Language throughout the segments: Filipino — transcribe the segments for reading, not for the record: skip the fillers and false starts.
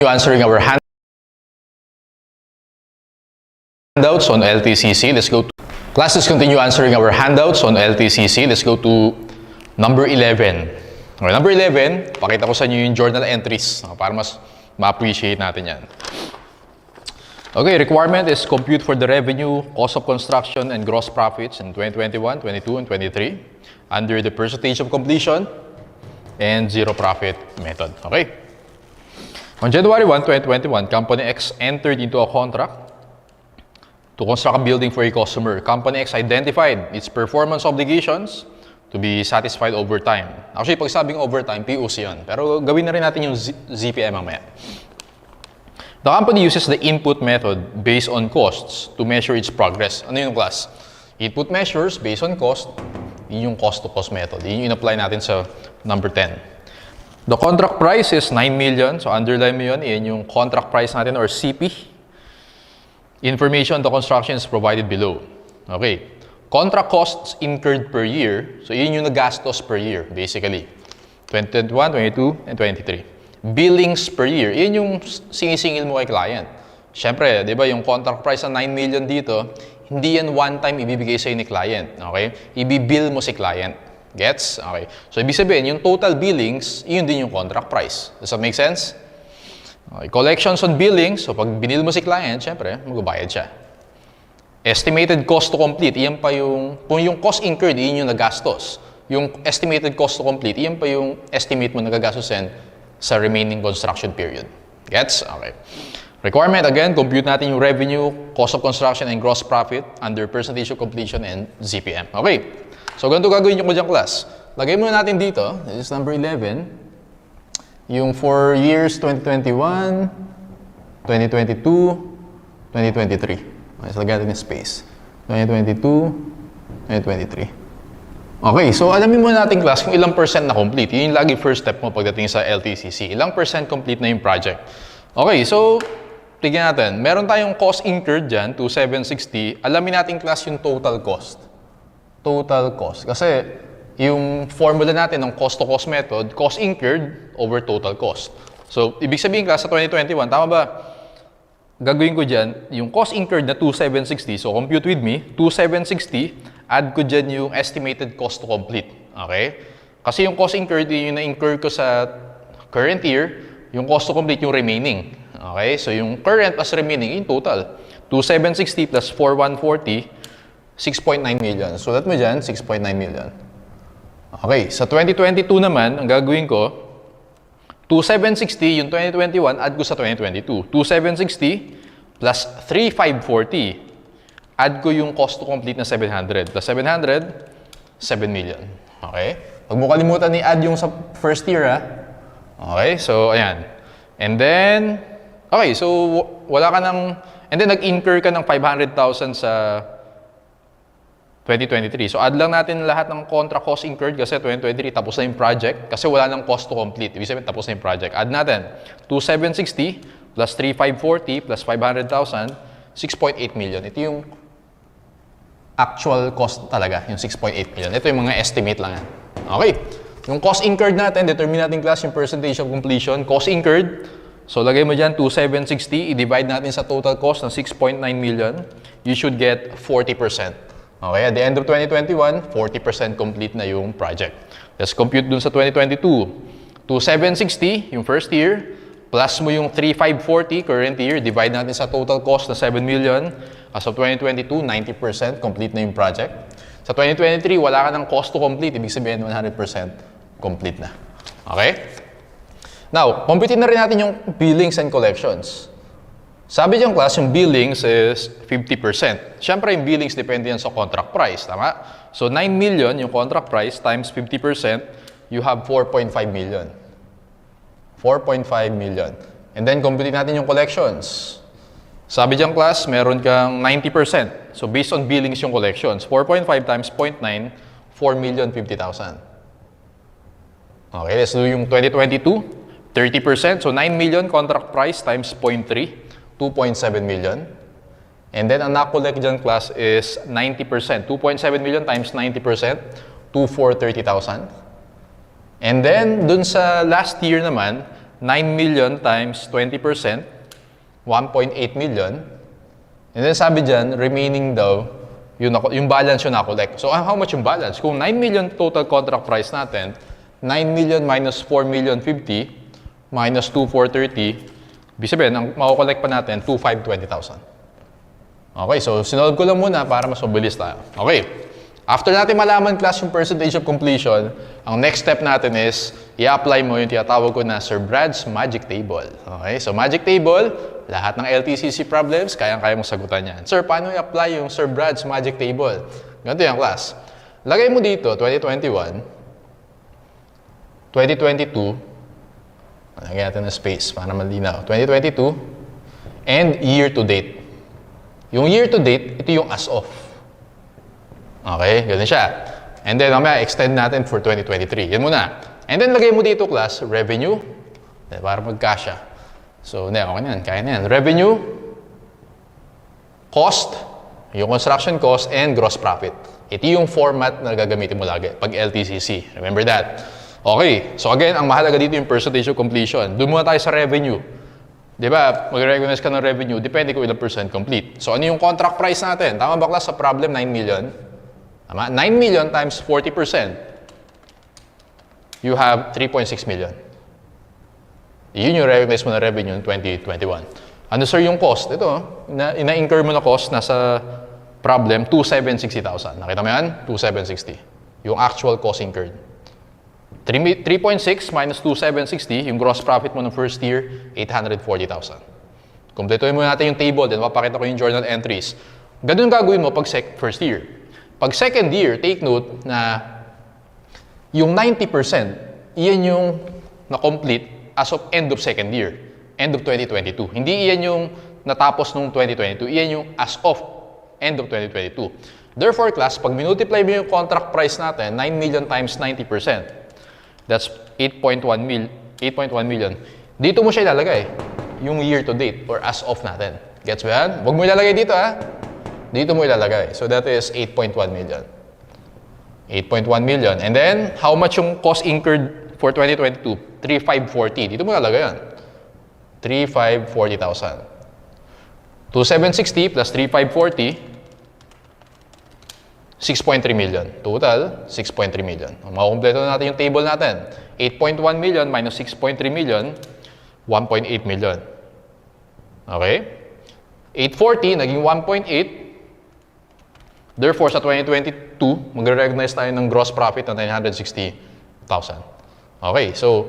Answering our handouts on LTCC. Let's go to classes. Continue answering our handouts on LTCC. Let's go to number 11. Okay, number 11, pakita ko sa inyo yung journal entries para mas ma-appreciate natin yan. Okay, requirement is compute for the revenue, cost of construction, and gross profits in 2021, 22, and 23 under the percentage of completion and zero profit method. Okay. On January 1, 2021, Company X entered into a contract to construct a building for a customer. Company X identified its performance obligations to be satisfied over time. Actually, pag sabing overtime, POC yan. Pero gawin na rin natin yung ZPM mamaya. The company uses the input method based on costs to measure its progress. Ano yung class? Input measures based on cost, yun yung cost-to-cost method. Yun yung in-apply natin sa number 10. The contract price is 9 million. So, underline mo yun. Yan yung contract price natin or CP. Information on the construction is provided below. Okay. Contract costs incurred per year. So, yun yung nagastos per year, basically. 2021, 22, and 23. Billings per year. Yun yung sinisingil mo kay client. Siyempre, di ba, yung contract price na 9 million dito, hindi yan one time ibibigay sa'yo ni client. Okay? Ibibill mo si client. Gets? Okay. So, ibig sabihin, yung total billings, yun din yung contract price. Does that make sense? Okay. Collections on billings. So, pag binil mo si client, syempre, magbabayad siya. Estimated cost to complete. Iyan pa yung, kung yung cost incurred, yun yung nagastos. Yung estimated cost to complete, iyan pa yung estimate mo nagagastusin sa remaining construction period. Gets? Okay. Requirement, again, compute natin yung revenue, cost of construction, and gross profit under percentage of completion and ZPM. Okay. So, ganito gagawin nyo ko dyan, class. Lagay muna natin dito, this is number 11, yung for years 2021, 2022, 2023. Okay, so lagay natin yung space. 2022, 2023. Okay, so alamin muna natin, class, kung ilang percent na complete. Yun yung lagi first step mo pagdating sa LTCC. Ilang percent complete na yung project. Okay, so, tignan natin. Meron tayong cost incurred dyan, 2,760. Alamin natin, class, yung total cost. Total cost. Kasi yung formula natin ng cost-to-cost method, cost incurred over total cost. So, ibig sabihin, class, sa 2021, tama ba? Gagawin ko dyan, yung cost incurred na 2,760. So, compute with me, 2,760, add ko dyan yung estimated cost to complete. Okay? Kasi yung cost incurred, yung na-incur ko sa current year, yung cost to complete, yung remaining. Okay? So, yung current plus remaining, yung total. 2,760 plus 4,140, 6.9 million. Sulat mo dyan, 6.9 million. Okay, sa 2022 naman, ang gagawin ko, 2,760, yung 2021, add ko sa 2022. 2,760 plus 3,540, add ko yung cost to complete na 700. Plus 700, 7 million. Okay? Huwag mo kalimutan ni add yung sa first year, ha? Okay, so, ayan. And then, okay, so, wala ka ng, and then nag-incur ka ng 500,000 sa 2023. So, add lang natin lahat ng contract cost incurred kasi 2023 tapos na yung project kasi wala nang cost to complete. Ibig sabihin, tapos na yung project. Add natin 2,760 plus 3,540 plus 500,000, 6.8 million. Ito yung actual cost talaga, yung 6.8 million. Ito yung mga estimate lang yan. Okay. Yung cost incurred natin, determine natin, class, yung percentage of completion. Cost incurred, so lagay mo dyan 2,760, i-divide natin sa total cost ng 6.9 million. You should get 40%. Okay, at the end of 2021, 40% complete na yung project. Let's compute dun sa 2022. 2,760, yung first year, plus mo yung 3,540, current year, divide natin sa total cost na 7 million. As of 2022, 90% complete na yung project. Sa 2023, wala ka ng cost to complete, ibig sabihin 100% complete na. Okay? Now, computein na rin natin yung billings and collections. Sabi diyang, class, yung billings is 50%. Siyempre, yung billings depende yan sa contract price, tama? So, 9 million yung contract price times 50%, you have 4.5 million. 4.5 million. And then, compute natin yung collections. Sabi diyang, class, meron kang 90%. So, based on billings yung collections. 4.5 times 0.9, 4,050,000. Okay, let's do yung 2022. 30%. So, 9 million contract price times 0.3. 2.7 million. And then, ang na-collect dyan, class, is 90%. 2.7 million times 90%, 2,430,000. And then, dun sa last year naman, 9 million times 20%, 1.8 million. And then sabi dyan, remaining daw, yung balance yung na-collect. So how much yung balance? Kung 9 million total contract price natin, 9 million minus 4 million 50, minus 2,430, ibig sabihin, ang makukollect pa natin, 2,520,000. Okay, so sinolve ko lang muna para mas mabilis tayo. Okay, after natin malaman class yung percentage of completion, ang next step natin is, i-apply mo yung tinatawag ko na Sir Brad's Magic Table. Okay, so Magic Table, lahat ng LTCC problems, kayang-kaya mong sagutan yan. Sir, paano i-apply yung Sir Brad's Magic Table? Ganito yung class. Lagay mo dito, 2021, 2022, lagyan natin ng space para malinaw. 2022 and year to date. Yung year to date, ito yung as of. Okay, ganun siya. And then, mamaya, extend natin for 2023. Yan muna. And then, lagay mo dito, class, revenue. Para magkasya. So, hindi, okay na yan. Kaya na yan. Revenue, cost, yung construction cost, and gross profit. Ito yung format na gagamitin mo lagi pag LTCC. Remember that. Okay, so again, ang mahalaga dito yung percentage of completion. Doon muna tayo sa revenue. Di ba, mag-recognize ka ng revenue, depende kung ilang percent complete. So ano yung contract price natin? Tama ba class sa problem? 9 million? Tama? 9 million times 40%. You have 3.6 million. Yun yung recognize mo na revenue in 2021. Ano sir yung cost? Ito, ina-incur mo na cost nasa problem, 2,760,000. Nakita mo yan? 2,760. Yung actual cost incurred. 3.6 minus 2,760, yung gross profit mo ng first year, 840,000. Kompletuhin mo natin yung table, then mapakita ko yung journal entries. Ganun gagawin mo pag first year. Pag second year, take note na yung 90%, iyan yung na-complete as of end of second year, end of 2022. Hindi iyan yung natapos nung 2022, iyan yung as of end of 2022. Therefore, class, pag minultiply mo yung contract price natin, 9 million times 90%, that's 8.1 million. Dito mo siya ilalagay, yung year to date or as of natin. Gets ba yan? Huwag mo ilalagay dito ha. Dito mo ilalagay. So that is 8.1 million. 8.1 million. And then, how much yung cost incurred for 2022? 3,540. Dito mo ilalagay yan. 3,540,000. 2,760 plus 3,540, 6.3 million. Total, 6.3 million. Makukumpleto na natin yung table natin. 8.1 million minus 6.3 million, 1.8 million. Okay? 840 naging 1.8. Therefore, sa 2022, magre-recognize tayo ng gross profit na 960,000. Okay, so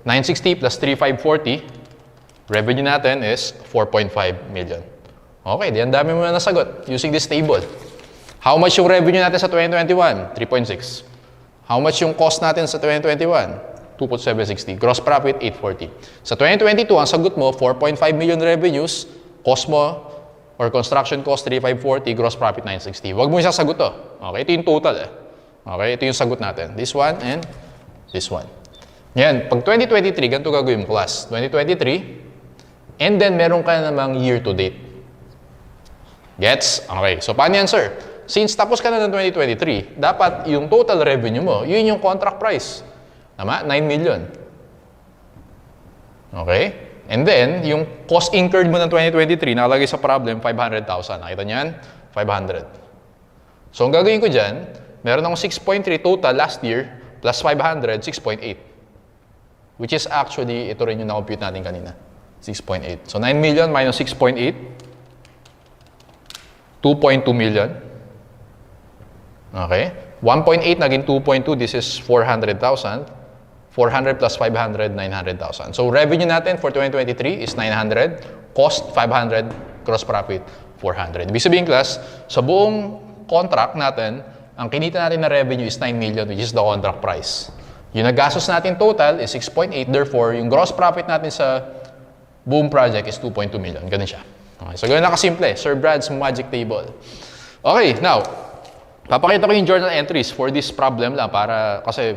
960 plus 3,540, revenue natin is 4.5 million. Okay, di ang dami mo na nasagot using this table. How much yung revenue natin sa 2021? 3.6. How much yung cost natin sa 2021? 2,760. Gross profit, 840. Sa 2022, ang sagot mo, 4.5 million revenues, cost mo, or construction cost, 3,540, gross profit, 960. Huwag mo isang sagot to. Okay, ito yung total eh. Okay, ito yung sagot natin. This one and this one. Yan, pag 2023, ganito gagawin mo, class. 2023, and then meron ka namang year to date. Gets? Okay, so paano yan, sir? Since tapos ka na ng 2023, dapat yung total revenue mo, yun yung contract price. Tama? 9 million. Okay? And then, yung cost incurred mo ng 2023, nakalagay sa problem, 500,000. Nakita niyan? 500. So, ang gagawin ko dyan, meron akong 6.3 total last year, plus 500, 6.8. Which is actually, ito rin yung na-compute natin kanina. 6.8. So, 9 million minus 6.8, 2.2 million. Okay? 1.8 naging 2.2, this is 400,000. 400 plus 500, 900,000. So, revenue natin for 2023 is 900, cost 500, gross profit 400. Ibig sabihin, class, sa buong contract natin, ang kinita natin na revenue is 9 million, which is the contract price. Yung nagastos natin total is 6.8, therefore, yung gross profit natin sa buong project is 2.2 million. Ganun siya. Okay, so, ganun na kasimple. Sir Brad's Magic Table. Okay, now, papakita ko yung journal entries for this problem lang para, kasi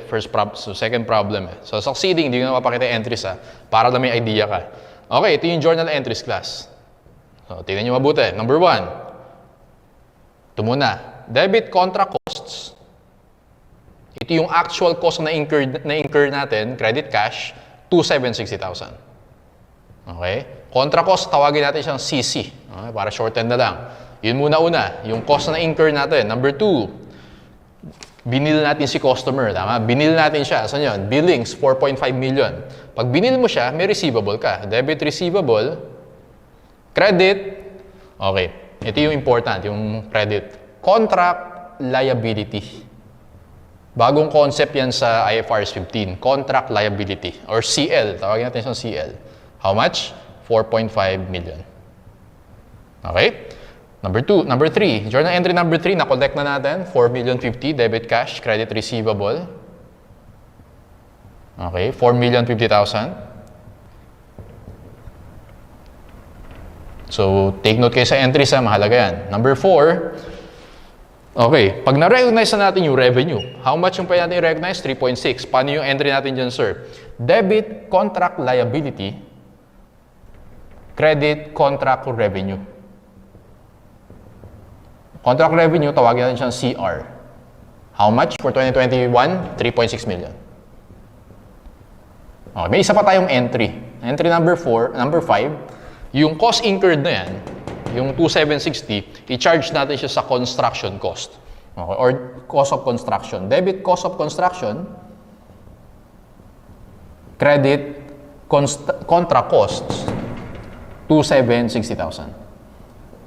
second problem eh. So, succeeding, hindi ko na mapakita yung entries para lang may idea ka. Okay, ito yung journal entries class. So, tingnan nyo mabuti. Number 1. Ito muna. Debit contract costs. Ito yung actual cost na incur natin, credit cash, 2,760,000. Okay? Contra cost, tawagin natin siyang CC. Okay? Para shorten na lang. Yun muna una, yung cost na incur natin. Number 2, binil natin si customer. Tama? Binil natin siya. Saan yun? Billings, 4.5 million. Pag binil mo siya, may receivable ka. Debit receivable, credit. Okay. Ito yung important, yung credit. Contract liability. Bagong concept yan sa IFRS 15. Contract liability. Or CL. Tawagin natin siyang CL. How much? 4.5 million. Okay? Number 3. Journal entry number 3, na-collect na natin. 4,050,000 debit cash, credit receivable. Okay, 4,050,000. So, take note kayo sa entries ha, mahalaga yan. Number 4, okay, pag na-recognize na natin yung revenue, how much yung pwede natin i-recognize? 3.6. Paano yung entry natin dyan, sir? Debit contract liability, credit contract revenue. Contract revenue, tawagin natin siyang CR. How much for 2021? 3.6 million. Okay, may isa pa tayong entry. Entry number 5, yung cost incurred na yan, yung 2,760, i-charge natin siya sa construction cost. Okay, or cost of construction. Debit cost of construction, credit contra costs, 2,760,000.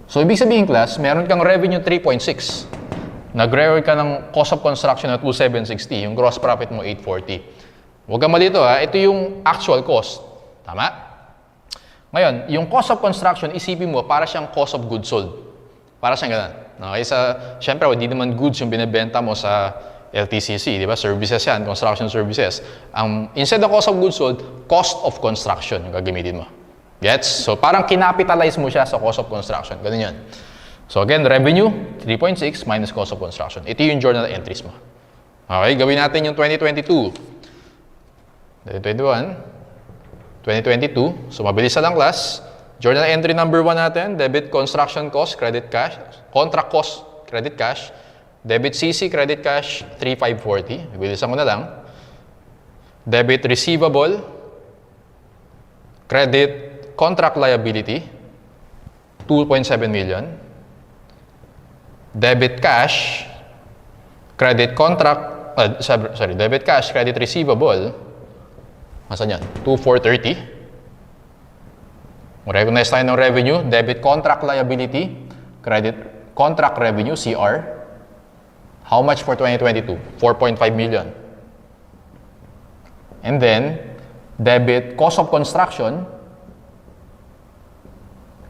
So, ibig sabihin, class, meron kang revenue 3.6. Nag-record ka ng cost of construction na 2,760. Yung gross profit mo, 840. Huwag kang malito ha. Ito yung actual cost. Tama? Ngayon, yung cost of construction, isipin mo, para siyang cost of goods sold. Para siyang ganun. Okay? Siyempre, hindi naman goods yung binibenta mo sa LTCC. Di ba? Services yan. Construction services. Instead of cost of goods sold, cost of construction yung gagamitin mo. Gets? So, parang kinapitalize mo siya sa cost of construction. Ganun yun. So, again, revenue, 3.6 minus cost of construction. Ito yung journal entries mo. Okay, gawin natin yung 2022. 2021, 2022. So, mabilis na lang, class. Journal entry number 1 natin, debit construction cost, credit cash, contract cost, credit cash, debit CC, credit cash, 3,540. Mabilisan ko na lang. Debit receivable, credit contract liability, 2.7 million. Debit cash, credit contract, debit cash, credit receivable, masan yan? 2,430. Recognize tayo ng revenue, debit contract liability, credit contract revenue, CR. How much for 2022? 4.5 million. And then, debit cost of construction,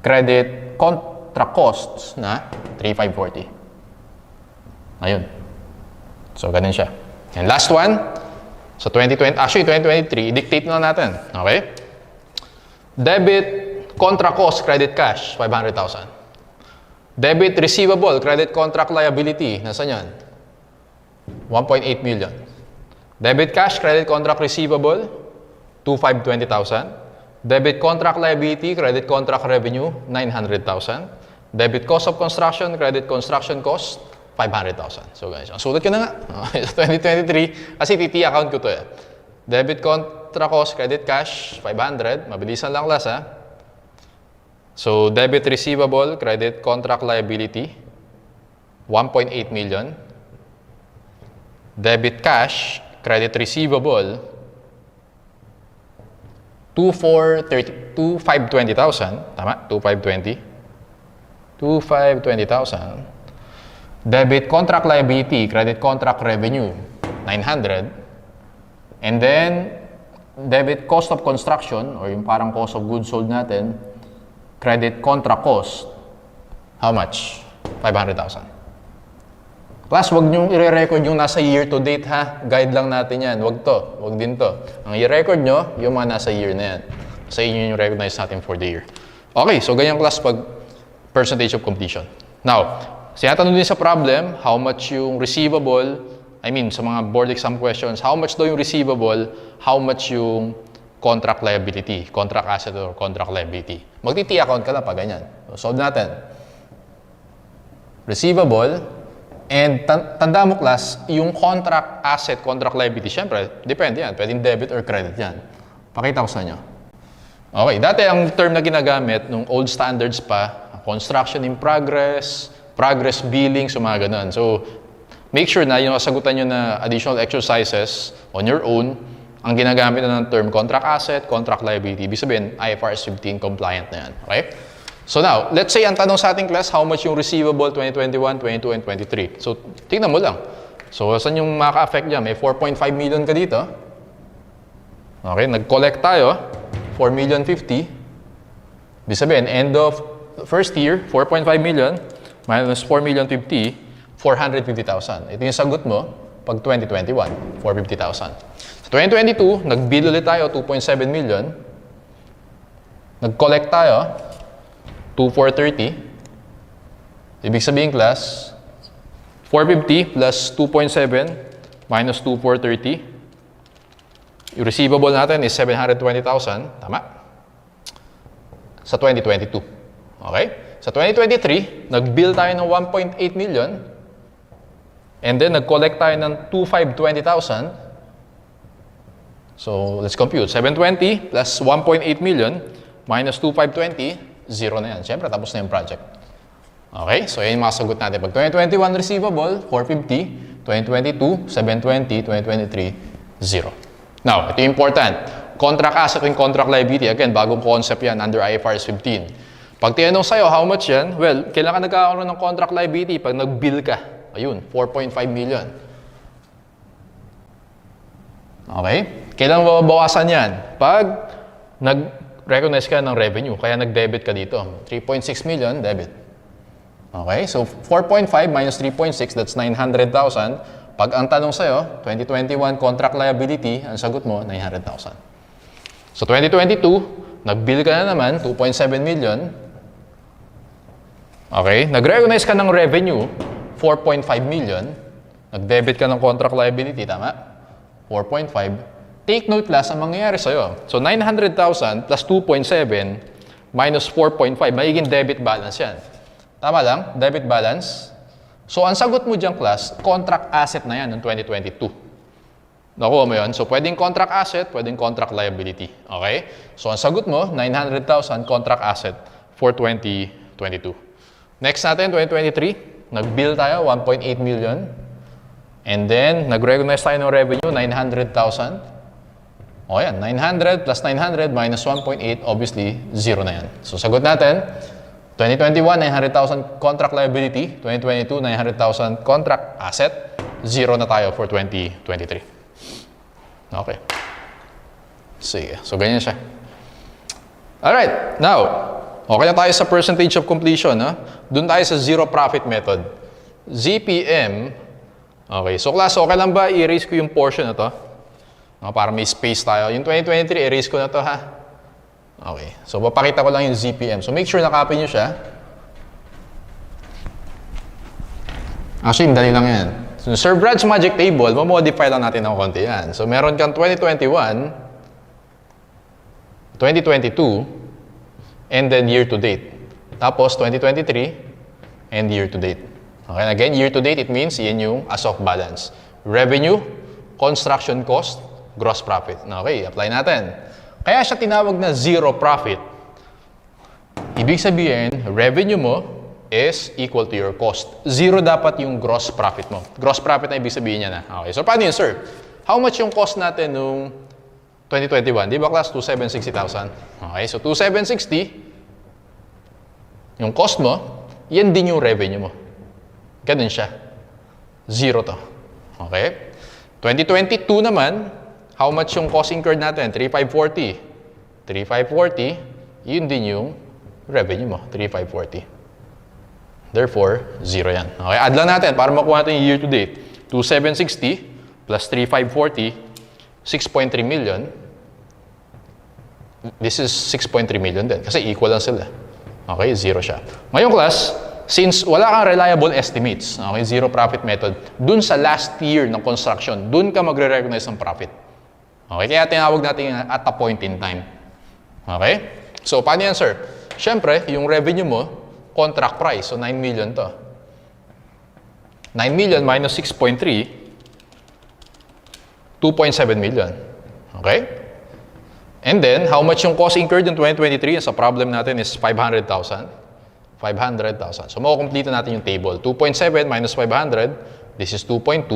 credit contract costs na 3,540. Ayun. So, ganun siya. And last one, so 2023, i-dictate na natin. Okay? Debit contract cost, credit cash, 500,000. Debit receivable, credit contract liability, nasaan yan? 1.8 million. Debit cash, credit contract receivable, 2,520,000. Debit contract liability, credit contract revenue, 900,000. Debit cost of construction, credit construction cost, 500,000. So guys, ang sulat ko na nga. Sa 2023, kasi TT account ko to eh. Debit contract cost, credit cash, 500. Mabilisan lang last ha. So debit receivable, credit contract liability, 1.8 million. Debit cash, credit receivable, 2,520,000. Tama? 2,520. 2,520,000. Debit contract liability, credit contract revenue, 900. And then, debit cost of construction, or yung parang cost of goods sold natin, credit contract cost, how much? 500,000. Plus, wag nyo i-record yung nasa year to date ha. Guide lang natin yan. Wag to. Wag din to. Ang i-record nyo, yung mga nasa year na yan. Sa inyo yung recognize natin for the year. Okay, so ganyan class pag percentage of completion. Now, sinatanong din sa problem, how much yung receivable, sa mga board exam questions, how much daw yung receivable, how much yung contract liability, contract asset or contract liability. Magti-T account ka lang pag ganyan. So, solve natin. Receivable, and tanda mo class, yung contract asset, contract liability, syempre, depende yan. Pwedeng debit or credit yan. Pakita ko sa inyo. Okay, dati ang term na ginagamit nung old standards pa, construction in progress, progress billing, so mga ganun. So, make sure na yung kasagutan nyo na additional exercises on your own, ang ginagamit na ng term contract asset, contract liability. Ibig sabihin, IFRS 15 compliant na yan. Okay? So now, let's say ang tanong sa ating class, how much yung receivable 2021, 22, and 23? So, tingnan mo lang. So, saan yung maka-affect dyan? May 4.5 million ka dito. Okay, nag-collect tayo. 4,050,000. Ibig sabihin, end of first year, 4.5 million minus 4,050,000, 450,000. Ito yung sagot mo pag 2021, 450,000. Sa 2022, nag-bill ulit tayo, 2.7 million. Nag-collect tayo, 2,430. Ibig sabihin, class, 450 plus 2.7 minus 2,430. Yung receivable natin is 720,000. Tama? Sa 2022. Okay? Sa 2023, nag-bill tayo ng 1.8 million. And then, nag-collect tayo ng 2,520,000. So, let's compute. 720 plus 1.8 million minus 2,520, zero na yan. Siyempre, tapos na yung project. Okay? So, yan yung mga sagot natin. Pag 2021 receivable, 450. 2022, 720. 2023, zero. Now, ito yung important. Contract asset and contract liability. Again, bagong concept yan under IFRS 15. Pag tinanong sa'yo, how much yan? Well, kailan ka nagkakaroon ng contract liability? Pag nag-bill ka. Ayun, 4.5 million. Okay? Kailan mababawasan yan? Pag nag-recognize ka ng revenue, kaya nag-debit ka dito. 3.6 million, debit. Okay? So, 4.5 minus 3.6, that's 900,000. Pag ang tanong sa'yo, 2021 contract liability, ang sagot mo, 900,000. So, 2022, nag-bill ka na naman, 2.7 million. Okay? Nag-recognize ka ng revenue, 4.5 million. Nag-debit ka ng contract liability, tama? 4.5. Take note class, ang mangyayari sa'yo. So, 900,000 plus 2.7 minus 4.5, magiging debit balance yan. Tama lang? Debit balance. So, ang sagot mo dyan, class, contract asset na yan ng 2022. Nakuha mo yun? So, pwedeng contract asset, pwedeng contract liability. Okay? So, ang sagot mo, 900,000 contract asset for 2022. Next natin, 2023, nag-bill tayo, 1.8 million. And then, nag-recognize tayo ng revenue, 900,000. O yan, 900 plus 900 minus 1.8, obviously, zero na yan. So, sagot natin, 2021, 900,000 contract liability. 2022, 900,000 contract asset. Zero na tayo for 2023. Okay. Sige. So, ganyan siya. Alright. Now, okay na tayo sa percentage of completion. Ha? Doon tayo sa zero profit method. ZPM. Okay. So, class, okay lang ba i-erase ko yung portion na to? Para may space tayo. Yung 2023, erase ko na to, ha? Okay. So, papakita ko lang yung ZPM. So, make sure na-copy nyo siya. Actually, dali lang yan. So, Sir Brad's Magic Table, mamodify lang natin ng konti yan. So, meron kang 2021, 2022, and then year-to-date. Tapos, 2023, and year-to-date. Okay, and again, year-to-date, it means yan yung as of balance. Revenue, construction cost, gross profit. Okay, apply natin. Kaya siya tinawag na zero profit. Ibig sabihin, revenue mo is equal to your cost. Zero dapat yung gross profit mo. Gross profit na ibig sabihin niya na. Okay, so paano yun, sir? How much yung cost natin nung 2021? Di ba class? 2,760,000. Okay, so 2,760, yung cost mo, yan din yung revenue mo. Ganun siya. Zero to. Okay? 2022 naman, how much yung cost incurred natin? 3,540. 3,540, yun din yung revenue mo. 3,540. Therefore, zero yan. Okay, add lang natin para makuha natin yung year-to-date. 2,760 plus 3,540, 6.3 million. This is 6.3 million din kasi equal lang sila. Okay, zero siya. Ngayong class, since wala kang reliable estimates, okay, zero profit method, dun sa last year ng construction, dun ka magre-recognize ng profit. Okay, kaya tinawag natin at a point in time. Okay? So, paano yan, sir? Siyempre, yung revenue mo, contract price. So, 9 million to. 9 million minus 6.3, 2.7 million. Okay? And then, how much yung cost incurred in 2023? Sa problem natin is 500,000. 500,000. So, makukomplete natin yung table. 2.7 minus 500, this is 2.2.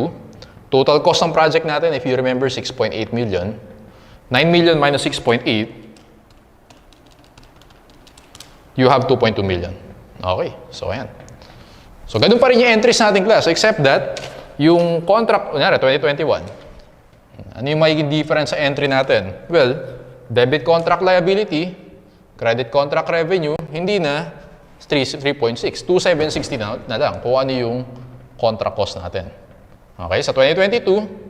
Total cost ng project natin, if you remember, 6.8 million. 9 million minus 6.8, you have 2.2 million. Okay, so ayan. So, ganun pa rin yung entries natin class, except that, yung contract, kunyari, 2021, ano yung magiging difference sa entry natin? Well, debit contract liability, credit contract revenue, hindi na 3.6, 2,760 na lang kung ano yung contract cost natin. Okay, sa 2022,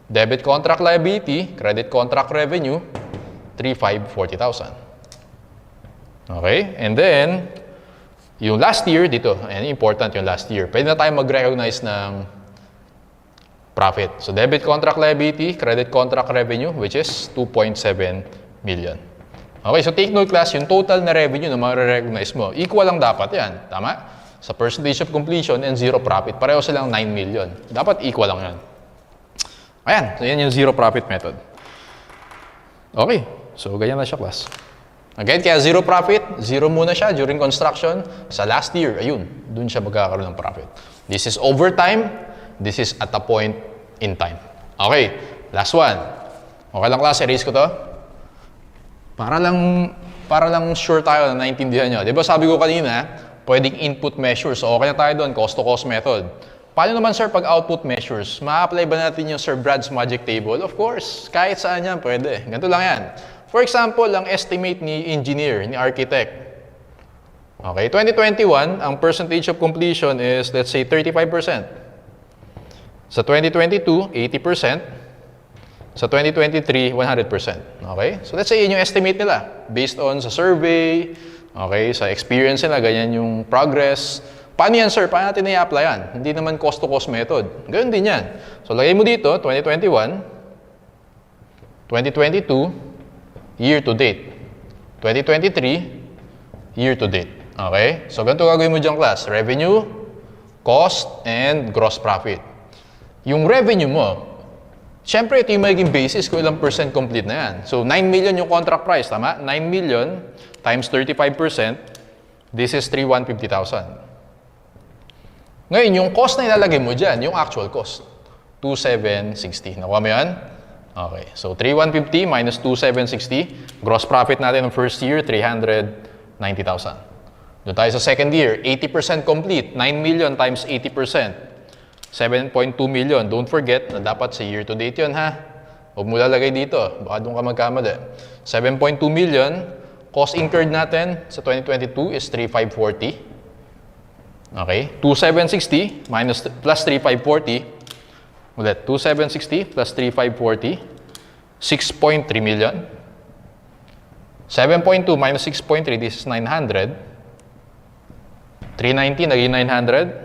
debit contract liability, credit contract revenue, 3,540,000. Okay? And then, yung last year dito, and important yung last year, pwede na tayo mag-recognize ng profit. So, debit contract liability, credit contract revenue, which is 2.7 million. Okay, so take note class, yung total na revenue na ma-recognize mo, equal lang dapat yan. Tama? Sa percentage of completion and zero profit, pareho silang 9 million. Dapat equal lang yan. Ayan, so yan yung zero profit method. Okay, so ganyan na siya class. Again, kaya zero profit, zero muna siya during construction. Sa last year, ayun, dun siya magkakaroon ng profit. This is over time, this is at a point in time. Okay, last one. Okay lang class, erase ko to. Para lang sure tayo na naintindihan nyo. Diba sabi ko kanina, pwedeng input measures. So okay na tayo doon, cost to cost method. Paano naman sir pag output measures? Ma-apply ba natin yung Sir Brad's Magic Table? Of course, kahit saan yan pwede. Ganito lang yan. For example, ang estimate ni engineer, ni architect. Okay, 2021, ang percentage of completion is, let's say, 35%. Sa 2022, 80%. Sa 2023, 100%. Okay? So let's say yun yung estimate nila. Based on sa survey, okay, sa experience nila, ganyan yung progress. Paano yan, sir? Paano natin i-applyan? Hindi naman cost-to-cost method. Ganun din yan. So, lagay mo dito, 2021, 2022, year-to-date. 2023, year-to-date. Okay? So, ganito gagawin mo dyan, class. Revenue, cost, and gross profit. Yung revenue mo, syempre, ito yung magiging basis kung ilang percent complete na yan. So, 9 million yung contract price, tama? 9 million times 35%, this is 3,150,000. Ngayon, yung cost na ilalagay mo dyan, yung actual cost, 2,760. Nakuha mo yan? Okay. So, 3,150 minus 2,760. Gross profit natin ng first year, 390,000. Doon tayo sa second year, 80% complete. 9 million times 80%. 7.2 million. Don't forget na dapat sa year-to-date yun, ha? Huwag mo lalagay dito. Baka doon ka magkamali. 7.2 million. Cost incurred natin sa 2022 is 3,540. Okay, 2,760 minus plus 3,540. Ulit, 2,760 plus 3,540. 6.3 million. 7.2 minus 6.3, this is 900. 390 naging 900.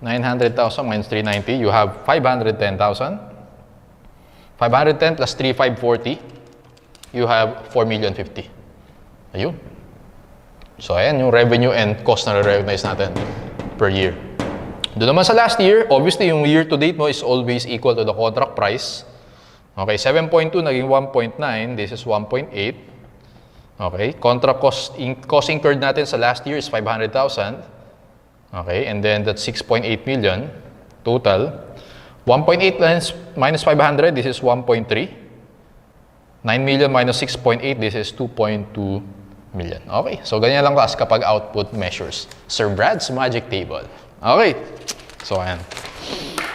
900,000 minus 390, you have 510,000. 510 plus 3,540, you have 4,050,000. Ayun. So, ayan yung revenue and cost na re-recognize natin per year. Doon naman sa last year, obviously yung year-to-date mo is always equal to the contract price. Okay, 7.2 naging 1.9, this is 1.8. Okay, contract cost incurred natin sa last year is 500,000. Okay, and then that's 6.8 million total. 1.8 minus 500, this is 1.3. 9 million minus 6.8, this is 2.2 million. Okay, so ganyan lang class kapag output measures. Sir Brad's Magic Table. Okay, so ayan.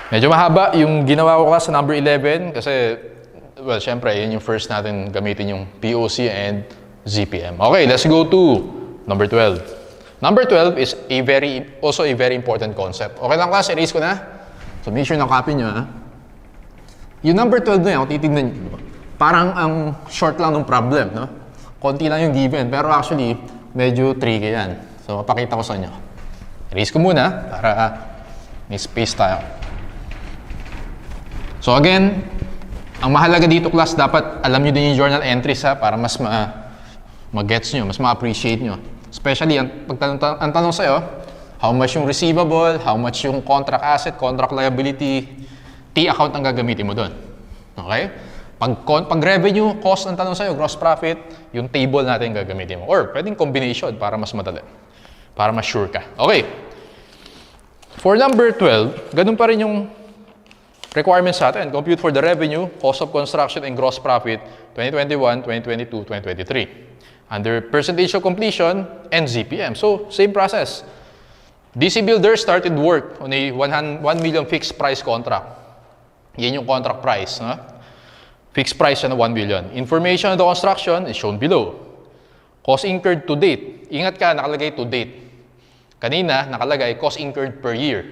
Medyo mahaba yung ginawa ko class sa number 11 kasi, well, syempre, yun yung first natin gamitin yung POC and ZPM. Okay, let's go to number 12. Number 12 is also a very important concept. Okay lang class, erase ko na. So make sure na copy nyo, ha? Yung number 12 na yan, kung titignan nyo, parang ang short lang ng problem, no? Konti lang yung given, pero actually, medyo tricky yan. So, papakita ko sa inyo. Erase ko muna, para may space tayo. So again, ang mahalaga dito class, dapat alam nyo din yung journal entries, ha? Para mas ma-gets nyo, mas ma-appreciate nyo. Especially, ang tanong sa'yo, how much yung receivable, how much yung contract asset, contract liability, T account ang gagamitin mo doon. Okay? Pag revenue, cost ang tanong sa'yo, gross profit, yung table natin gagamitin mo. Or pwedeng combination para mas madali. Para mas sure ka. Okay. For number 12, ganun pa rin yung requirements sa atin. Compute for the revenue, cost of construction, and gross profit 2021, 2022, 2023. Under percentage of completion and ZPM. So, same process. DC Builder started work on a 1 million fixed price contract. Yan yung contract price. No? Fixed price na 1 million. Information of the construction is shown below. Cost incurred to date. Ingat ka, nakalagay to date. Kanina, nakalagay cost incurred per year.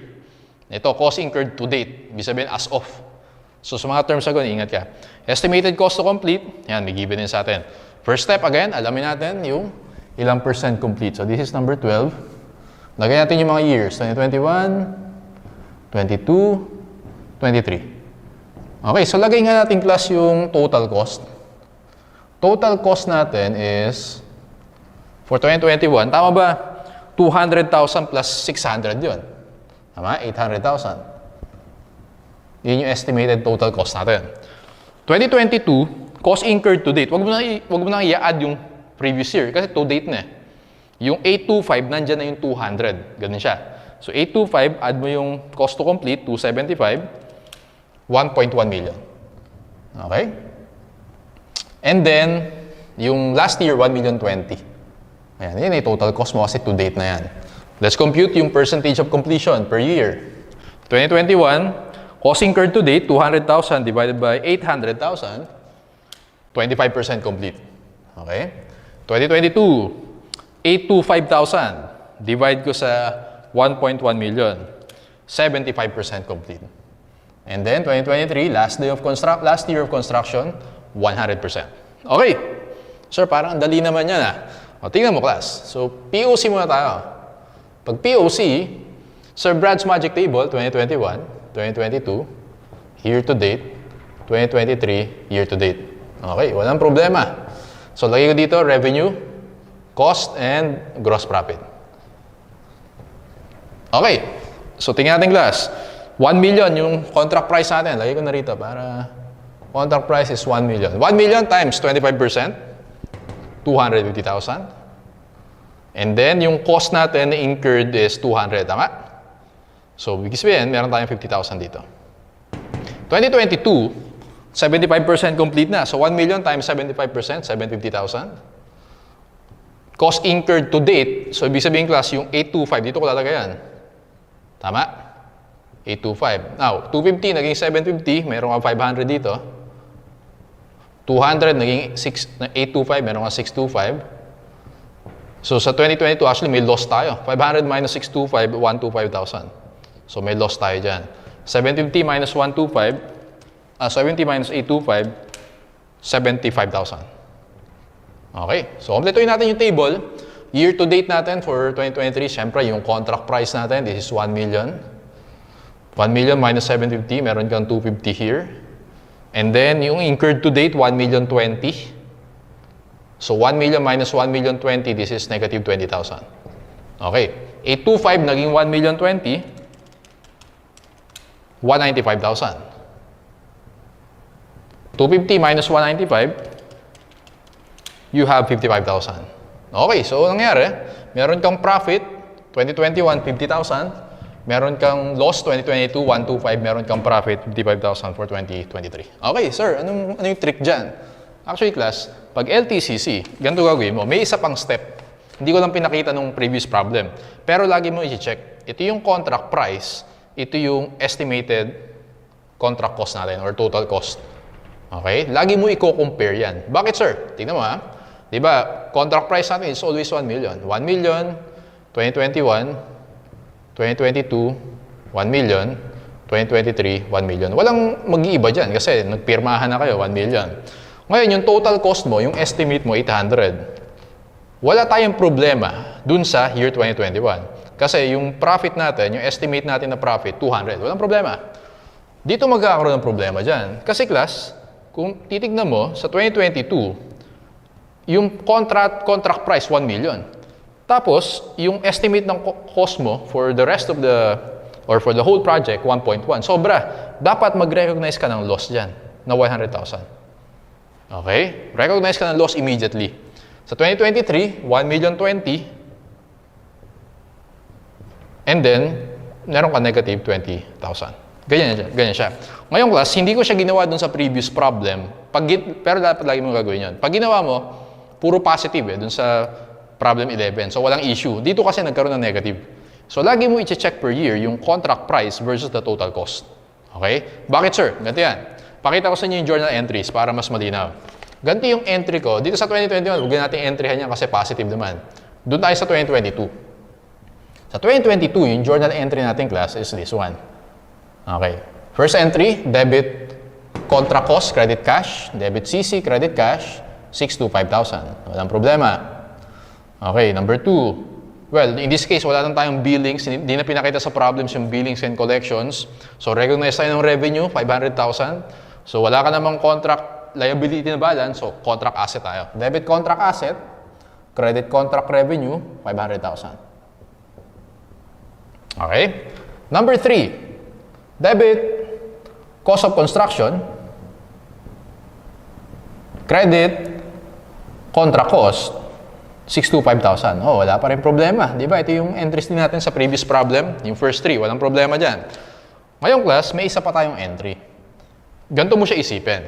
Ito, cost incurred to date. Ibig sabihin, as of. So, sa mga terms na ingat ka. Estimated cost to complete. Yan, may given din sa atin. First step, again, alamin natin yung ilang percent complete. So, this is number 12. Lagay natin yung mga years. 2021, 22, 23. Okay, so lagay nga natin class yung total cost. Total cost natin is, for 2021, tama ba? 200,000 plus 600 yun. Tama? 800,000. Yun yung estimated total cost natin. 2022, cost incurred to date. Wag mo na i-add yung previous year kasi to date na eh. Yung 825, nandyan na yung 200. Ganun siya. So, 825, add mo yung cost to complete, 275, 1.1 million. Okay? And then, yung last year, 1,020,000. Ayan, yun yung total cost mo kasi to date na yan. Let's compute yung percentage of completion per year. 2021, cost incurred to date, 200,000 divided by 800,000, 25% complete. Okay? 2022, 825,000. Divide ko sa 1.1 million. 75% complete. And then, 2023, last year of construction, 100%. Okay. Sir, parang ang dali naman yan O, tingnan mo, class. So, POC muna tayo. Pag POC, Sir Brad's Magic Table, 2021, 2022, year to date, 2023, year to date. Okay, walang problema. So, lagay ko dito, revenue, cost, and gross profit. Okay. So, tingnan natin class. 1 million yung contract price natin. Lagay ko na rito para contract price is 1 million. 1 million times 25%, 250,000. And then, yung cost natin na incurred is 200. Tama? So, ibig sabihin, meron tayong 50,000 dito. 2022, 75% complete na. So, 1 million times 75%, 750,000. Cost incurred to date, so ibig sabihin class, yung 825, dito ko lalagay yan. Tama? 825. Now, 250 naging 750, meron kang 500 dito. 200 naging 825, meron kang 625. So sa 2022, actually may loss tayo. 500 minus 625, 125,000. So may loss tayo dyan. 750 minus 125, 70 minus 825, 75,000. Okay, so kompletuhin natin yung table. Year to date natin for 2023, syempre yung contract price natin, this is 1 million. 1 million minus 750, meron kang 250 here. And then yung incurred to date, 1,020,000. So 1 million minus 1,020,000, this is negative 20,000. Okay, 825 naging 1,020,000, 195,000. 250 minus 195, you have 55,000. Okay, so nangyari, meron kang profit, 2021, 50,000. Meron kang loss, 2022, 125. Meron kang profit, 55,000 for 2023. Okay, sir, ano yung trick dyan? Actually, class, pag LTCC, ganito gagawin mo, may isa pang step. Hindi ko lang pinakita nung previous problem. Pero lagi mo i-check. Ito yung contract price, ito yung estimated contract cost natin or total cost. Okay? Lagi mo i-compare yan. Bakit, sir? Tingnan mo, Diba, contract price natin is always 1 million. 1 million, 2021, 2022, 1 million, 2023, 1 million. Walang mag-iiba dyan kasi nagpirmahan na kayo, 1 million. Ngayon, yung total cost mo, yung estimate mo, 800. Wala tayong problema dun sa year 2021. Kasi yung profit natin, yung estimate natin na profit, 200. Walang problema. Dito magkakaroon ng problema dyan. Kasi class, kung titignan mo, sa 2022, yung contract price, 1 million. Tapos, yung estimate ng cost mo for the rest of the, or for the whole project, 1.1. Sobra. Dapat mag-recognize ka ng loss dyan, na 100,000. Okay? Recognize ka ng loss immediately. Sa 2023, 1,020,000. And then, meron ka negative 20,000. Ganyan siya. Ngayong class, hindi ko siya ginawa dun sa previous problem. Pero dapat lagi mo gagawin yun. Pag ginawa mo, puro positive dun sa problem 11. So, walang issue. Dito kasi nagkaroon ng negative. So, lagi mo i-check per year yung contract price versus the total cost. Okay? Bakit, sir? Ganito yan. Pakita ko sa inyo yung journal entries para mas malinaw. Ganito yung entry ko. Dito sa 2021, huwag natin entryhan yan kasi positive naman. Doon tayo sa 2022. Sa 2022, yung journal entry natin, class, is this one. Okay. First entry, debit contra cost, credit cash. Debit CC, credit cash, 625,000. Walang problema. Okay, number 2. Well, in this case, wala lang tayong billings. Hindi na pinakita sa problems yung billings and collections. So, recognize tayo ng revenue, 500,000. So, wala ka namang contract liability na balance. So, contract asset tayo. Debit contract asset, credit contract revenue, 500,000. Okay? Number 3. Debit, cost of construction, credit, contra cost, 625,000. Oh, wala pa rin problema. Di ba? Ito yung entries din natin sa previous problem. Yung first 3, walang problema dyan. Ngayong class, may isa pa tayong entry. Ganito mo siya isipin.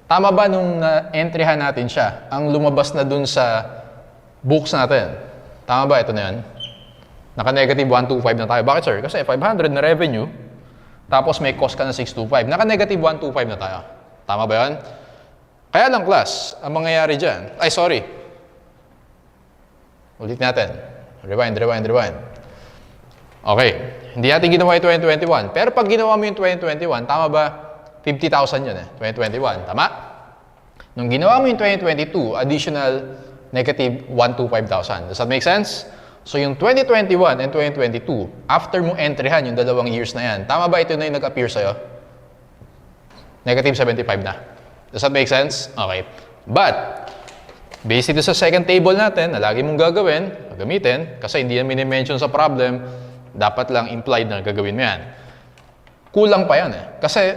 Tama ba nung entryhan natin siya, ang lumabas na dun sa books natin? Tama ba? Ito na yan. Naka-negative 125 na tayo. Bakit, sir? Kasi 500 na revenue, tapos may cost ka na 625. Naka-negative 125 na tayo. Tama ba yan? Kaya lang, class, ang mangyayari dyan. Ay, sorry. Ulit natin. Rewind. Okay. Hindi natin ginawa yung 2021. Pero pag ginawa mo yung 2021, tama ba? 50,000 yun 2021. Tama? Nung ginawa mo yung 2022, additional negative 125,000. Does that make sense? So, yung 2021 and 2022, after mo entryhan yung dalawang years na yan, tama ba ito na yung nag-appear sa'yo? Negative 75 na. Does that make sense? Okay. But, based ito sa second table natin, na lagi mong gagamitin, kasi hindi yan minimension sa problem, dapat lang implied na gagawin mo yan. Kulang pa yan Kasi,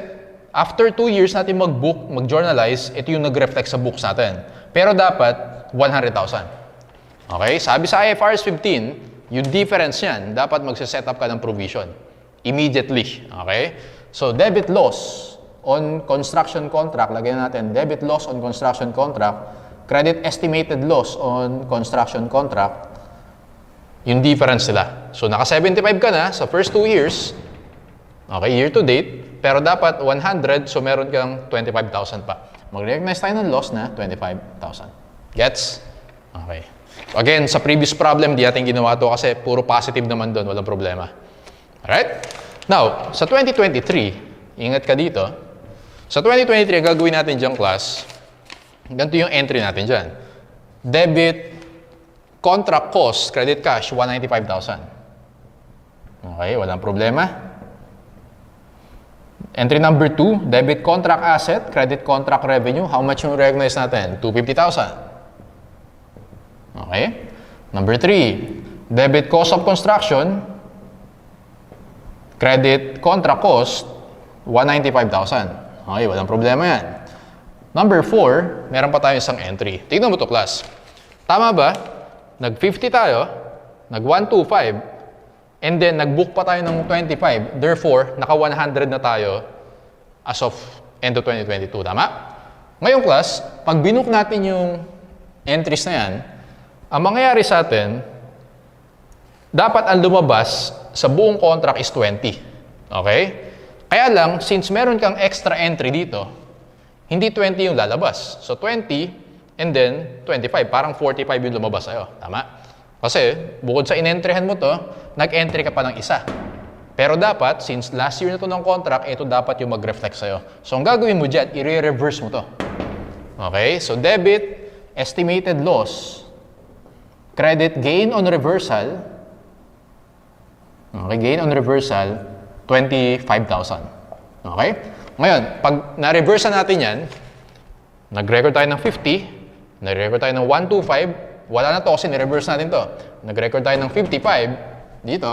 after 2 years natin mag-book, mag-journalize, ito yung nag-reflect sa books natin. Pero dapat, 100,000. Okay? Sabi sa IFRS 15, yung difference yan, dapat magse-set up ka ng provision. Immediately. Okay? So, debit loss on construction contract, lagyan natin, debit loss on construction contract, credit estimated loss on construction contract, yung difference nila. So, naka 75 ka na sa first 2 years, okay, year to date, pero dapat 100, so meron kang 25,000 pa. Mag-recognize tayo ng loss na 25,000. Gets? Okay. Again, sa previous problem, di natin ginawa to kasi puro positive naman doon, walang problema. Alright? Now, sa 2023, ingat ka dito. Sa 2023, ang gagawin natin dyan, class, ganito yung entry natin dyan. Debit, contract cost, credit cash, 195,000. Okay, walang problema. Entry number 2, debit contract asset, credit contract revenue. How much yung recognize natin? 250,000. Okay? Number 3, debit cost of construction, credit contract cost, 195,000. Okay, walang problema yan. Number 4, meron pa tayo isang entry. Tignan mo to, class. Tama ba? Nag-50 tayo, nag-125, and then nag-book pa tayo ng 25. Therefore, naka-100 na tayo as of end of 2022. Tama? Ngayon, class, pag binook natin yung entries na yan, ang mangyayari sa atin, dapat ang lumabas sa buong contract is 20. Okay? Kaya lang, since meron kang extra entry dito, hindi 20 yung lalabas. So 20 and then 25. Parang 45 yung lumabas sa'yo. Tama? Kasi bukod sa in-entryhan mo to, nag-entry ka pa ng isa. Pero dapat, since last year na to ng contract, ito dapat yung mag-reflect sa'yo. So ang gagawin mo dyan, i-reverse mo to. Okay? So debit, estimated loss, credit gain on reversal. Okay, gain on reversal, 25,000. Okay? Ngayon, pag na-reverse natin yan, nag-record tayo ng 50, nag-record tayo ng 125, wala na to kasi ni-reverse natin to. Nag-record tayo ng 55 dito.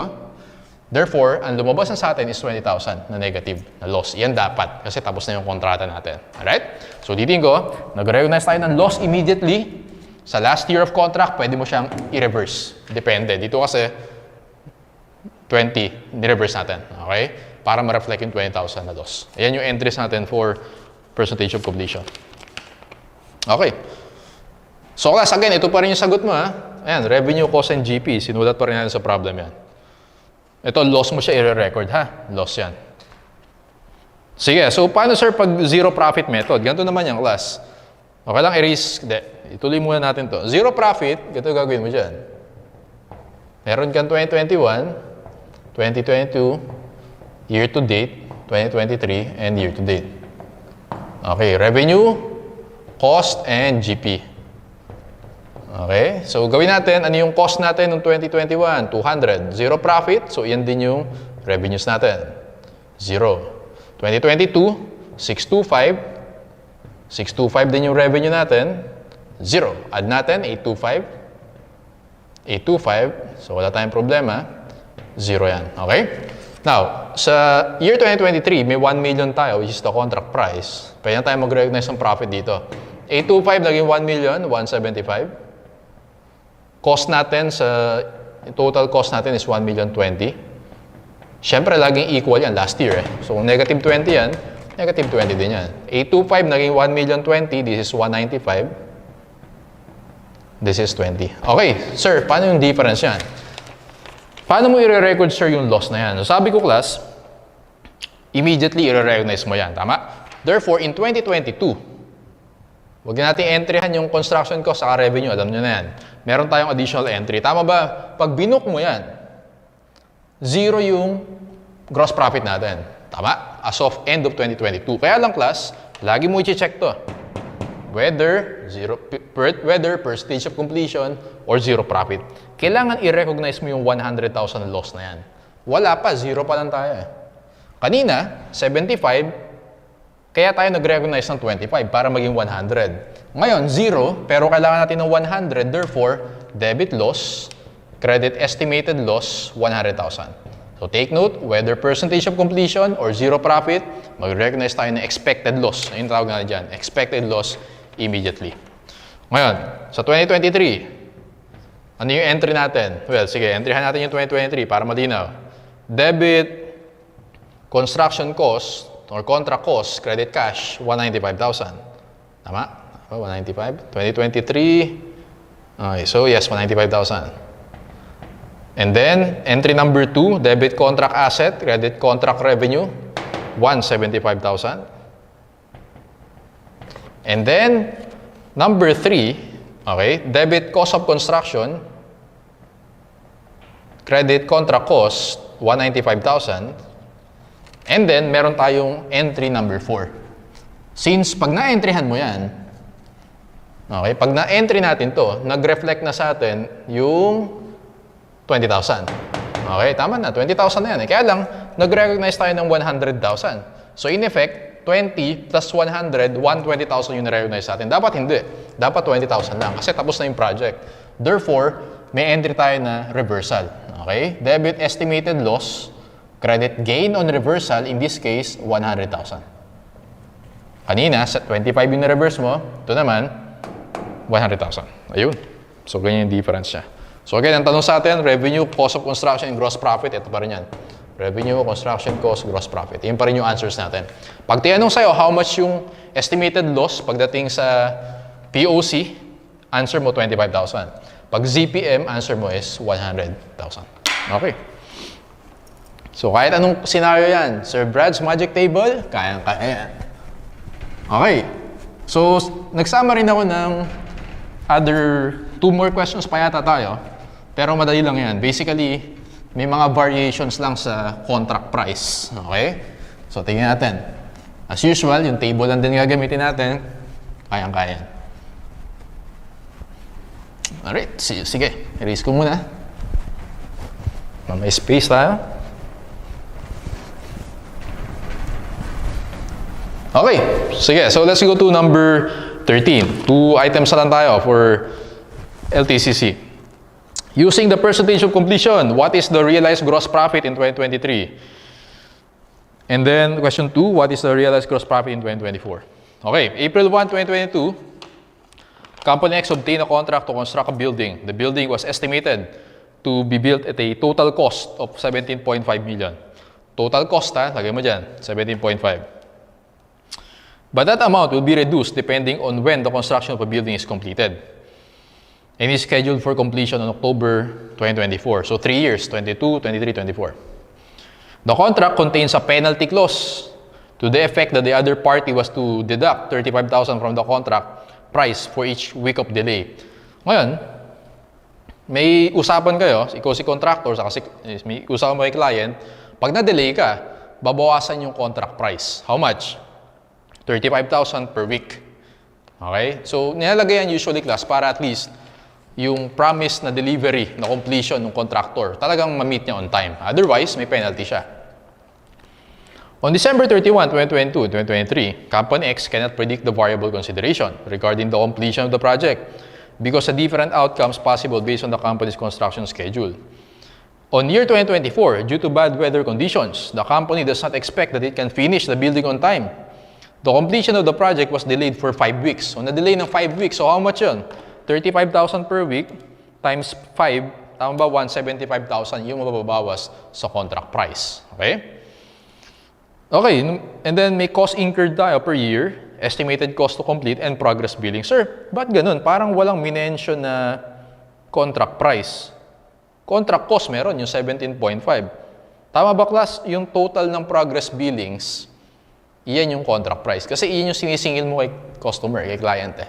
Therefore, ang lumabas na sa atin is 20,000 na negative na loss. Yan dapat kasi tapos na yung kontrata natin. Alright? So, ditiin ko, nag-recognize tayo ng loss immediately. Sa last year of contract, pwede mo siyang i-reverse. Depende. Dito kasi 20, ni-reverse natin. Okay? Para ma-reflect yung 20,000 na loss. Ayan yung entries natin for percentage of completion. Okay. So, class, again, ito pa rin yung sagot mo, ha? Ayan, revenue, cost, and GP. Sinulat pa rin natin sa problem yan. Ito, loss mo siya i-record, ha? Loss yan. Sige, so paano, sir, pag zero profit method? Ganito naman yung class. Okay lang, erase. Hindi. Ituloy muna natin to. Zero profit, ganito gagawin mo dyan. Meron kang 2021, 2022, year to date, 2023, and year to date. Okay, revenue, cost, and GP. Okay, so gawin natin, ano yung cost natin noong 2021? 200. Zero profit, so yan din yung revenues natin. Zero. 2022, 625. 625 din yung revenue natin. Zero. Add natin, 825. 825, so wala tayong problema. Zero yan. Okay? Now, sa year 2023, may 1 million tayo, which is the contract price. Pwede na tayo mag-recognize ng profit dito. 825 naging 1 million, 175. Cost natin total cost natin is 1,020,000. Siyempre, laging equal yan last year. So, kung negative 20 yan, negative 20 din yan. 825 naging 1,020,000, this is 195. This is 20. Okay, sir, paano yung difference yan? Paano mo i-record, sir, yung loss na yan? So, sabi ko, class, immediately i-recognize mo yan. Tama? Therefore, in 2022, huwag natin entryhan yung construction cost sa revenue. Alam nyo na yan. Meron tayong additional entry. Tama ba? Pag binook mo yan, zero yung gross profit natin. Tama? As of end of 2022. Kaya lang, class, lagi mo i-check to. Whether percentage of completion or zero profit. Kailangan i-recognize mo yung 100,000 loss na yan. Wala pa, zero pa lang tayo. Kanina, 75, kaya tayo nag-recognize ng 25 para maging 100. Ngayon, 0, pero kailangan natin ng 100. Therefore, debit loss, credit estimated loss, 100,000. So take note, whether percentage of completion or zero profit, mag-recognize tayo ng expected loss. Ayun tawag natin dyan, expected loss immediately. Ngayon, sa 2023, ano yung entry natin? Well, sige, entryhan natin yung 2023 para malinaw. Debit, construction cost, or contract cost, credit cash, 195,000. Tama? 195. 2023. Okay, so yes, 195,000. And then, entry number 2, debit contract asset, credit contract revenue, 175,000. And then, number 3, okay, debit cost of construction, credit contract cost, 195,000. And then, meron tayong entry number 4. Since pag na-entryhan mo yan, okay, pag na-entry natin to, nag-reflect na sa atin yung 20,000. Okay, tama na, 20,000 na yan. Kaya lang, nag-recognize tayo ng 100,000. So, in effect, 20 plus 100, 120,000 yung na-recognize sa atin. Dapat hindi. Dapat 20,000 lang kasi tapos na yung project. Therefore, may entry tayo na reversal. Okay, debit estimated loss, credit gain on reversal, in this case, 100,000. Kanina, sa 25 yung na-reverse mo, ito naman, 100,000. Ayun. So, ganyan yung difference niya. So, again, ang tanong sa atin, revenue, cost of construction, and gross profit, ito pa rin yan. Revenue, construction cost, gross profit. Yan pa rin yung answers natin. Pag tinanong sa'yo, how much yung estimated loss pagdating sa POC, answer mo 25,000. Pag ZPM, answer mo is 100,000. Okay. So, kahit anong scenario yan, Sir Brad's Magic Table, kayang-kaya yan. Okay. So, nagsama rin ako ng other 2 more questions pa yata tayo. Pero madali lang yan. Basically, may mga variations lang sa contract price. Okay? So, tingnan natin. As usual, yung table lang din gagamitin natin. Kayang-kaya yan. Alright. Sige. Erase ko muna. May space tayo. Okay, sige. So let's go to number 13. 2 items na lang tayo for LTCC. Using the percentage of completion, what is the realized gross profit in 2023? And then question 2, what is the realized gross profit in 2024? Okay, April 1, 2022, Company X obtained a contract to construct a building. The building was estimated to be built at a total cost of 17.5 million. Total cost, ha? Lagay mo dyan, 17.5. But that amount will be reduced depending on when the construction of a building is completed. And is scheduled for completion on October 2024. So 3 years, 22, 23, 24. The contract contains a penalty clause to the effect that the other party was to deduct 35,000 from the contract price for each week of delay. Ngayon, may usapan kayo, ikaw si contractor, may usapan mo kay client, pag na-delay ka, babawasan yung contract price. How much? 35,000 per week. Okay? So, nilalagay yan usually class para at least yung promise na delivery, na completion ng contractor, talagang ma-meet niya on time. Otherwise, may penalty siya. On December 31, 2022, 2023, Company X cannot predict the variable consideration regarding the completion of the project because of different outcomes possible based on the company's construction schedule. On year 2024, due to bad weather conditions, the company does not expect that it can finish the building on time. The completion of the project was delayed for 5 weeks. So, na-delay ng 5 weeks. So, how much yun? 35,000 per week times 5, tama ba? 175,000 yung mababawas sa contract price. Okay? Okay, and then may cost incurred tayo per year, estimated cost to complete, and progress billing. Sir, ba't ganun? Parang walang minention na contract price. Contract cost meron, yung 17.5. Tama ba, class? Yung total ng progress billings, iyan yung contract price. Kasi iyan yung sinisingil mo kay customer, kay client eh.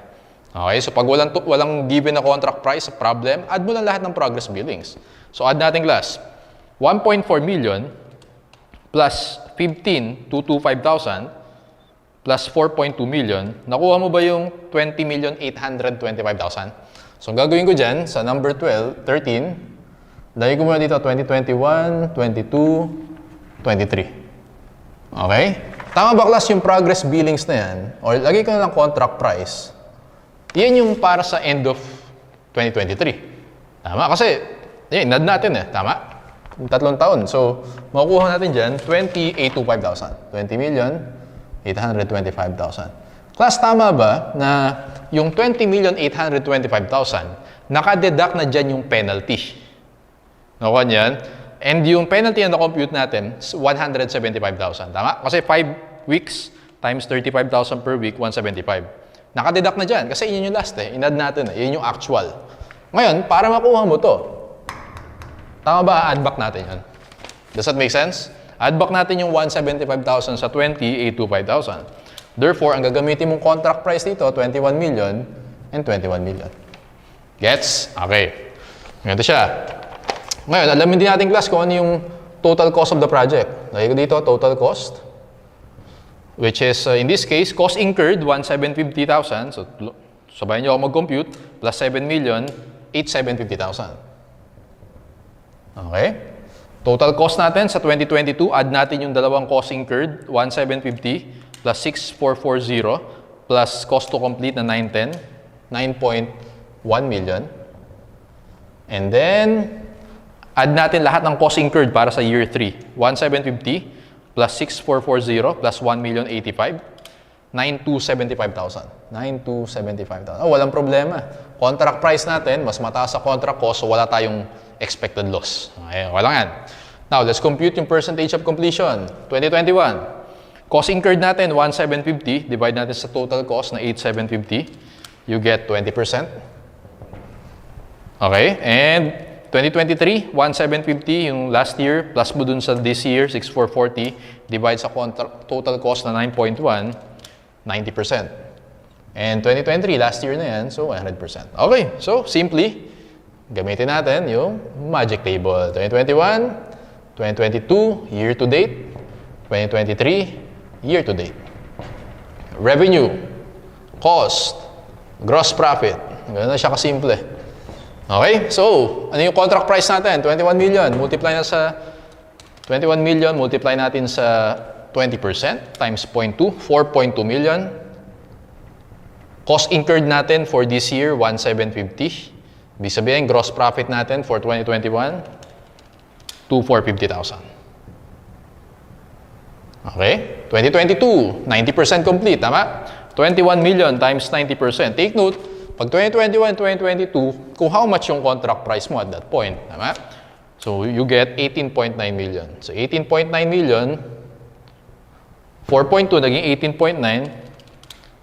Okay, so pag walang given na contract price, problem, add mo lang lahat ng progress billings. So add natin, class, 1.4 million plus 15,225,000 plus 4.2 million, nakuha mo ba yung 20,825,000? So, ang gagawin ko dyan, sa number 13, lagay ko muna dito 2021, 22, 23. Okay? Tama ba, class, yung progress billings na yan? Or lagay ko na lang contract price. Yan yung para sa end of 2023. Tama? Kasi, inad natin eh. Tama? 3 taon. So, makukuha natin dyan, 20,825,000. 20,825,000. Class, tama ba na yung 20,825,000, nakadeduct na dyan yung penalty? Nakuha niyan? And yung penalty na na-compute natin, 175,000. Tama? Kasi 5 weeks times 35,000 per week, 175. Nakadeduct na dyan. Kasi yun yung last eh. Inad natin eh. Yun yung actual. Ngayon, para makuha mo to, tama ba, add back natin yan? Does that make sense? Add back natin yung 175,000 sa 20,825,000. Therefore, ang gagamitin mong contract price dito, 21 million and 21 million. Gets? Okay. Ganito siya. Ngayon, alamin din natin, class, kung ano yung total cost of the project. Lagay ko dito, total cost. Which is, in this case, cost incurred, 1,750,000. So, sabayan nyo ako mag-compute. Plus 7,8,750,000. Okay? Total cost natin sa 2022, add natin yung dalawang cost incurred, 1,750 plus 6,440 plus cost to complete na 910, 9.1 million. And then, add natin lahat ng cost incurred para sa year 3. 1,750 plus 6,440 plus 1,085,000, 9,275,000. 9,275,000. Oh, walang problema. Contract price natin, mas mataas sa contract cost, so wala tayong expected loss. Okay, wala yan. Now, let's compute yung percentage of completion. 2021. Cost incurred natin, 1,750. Divide natin sa total cost na 8,750. You get 20%. Okay, and 2023, 1,750 yung last year, plus mo dun sa this year, 6,440. Divide sa total cost na 9.1, 90%. And 2023, last year na yan, so 100%. Okay, so simply, gamitin natin yung magic table. 2021, 2022, year to date. 2023, year to date. Revenue, cost, gross profit. Ganun na siya kasimple. Okay, so ano yung contract price natin? 21 million. Multiply na sa 21 million, multiply natin sa 20% times 0.2, 4.2 million. Cost incurred natin for this year, 1,750. Ibig sabihin, gross profit natin for 2021, 2,450,000. Okay? 2022, 90% complete, tama? 21 million times 90%. Take note, pag 2021, 2022, kung how much yung contract price mo at that point, tama? So, you get 18.9 million. So, 18.9 million, 4.2 naging 18.9,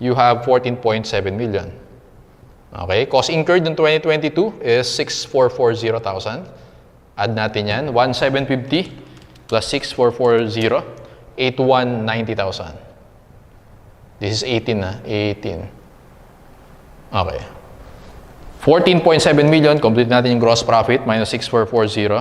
you have 14.7 million. Okay? Cost incurred in 2022 is 6,440,000. Add natin yan. 1,750 plus 6,440, 8,190,000. This is 18 na. 18. Okay. 14.7 million. Complete natin yung gross profit minus 6,440,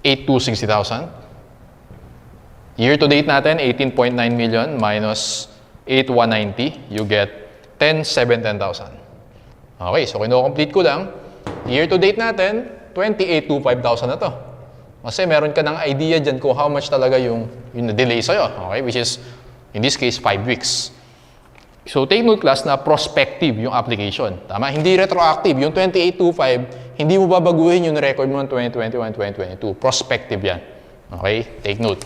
8,260,000. Year to date natin, 18.9 million minus 8,190. You get 10,710,000. Okay, so kino-complete ko lang. Year to date natin, 28,250,000 na to. Kasi meron ka ng idea dyan kung how much talaga yung na-delay sa'yo. Okay, which is, in this case, 5 weeks. So take note class na prospective yung application. Tama? Hindi retroactive. Yung 28,250, hindi mo babaguhin yung record mo ng 2021, 2022. Prospective yan. Okay? Take note.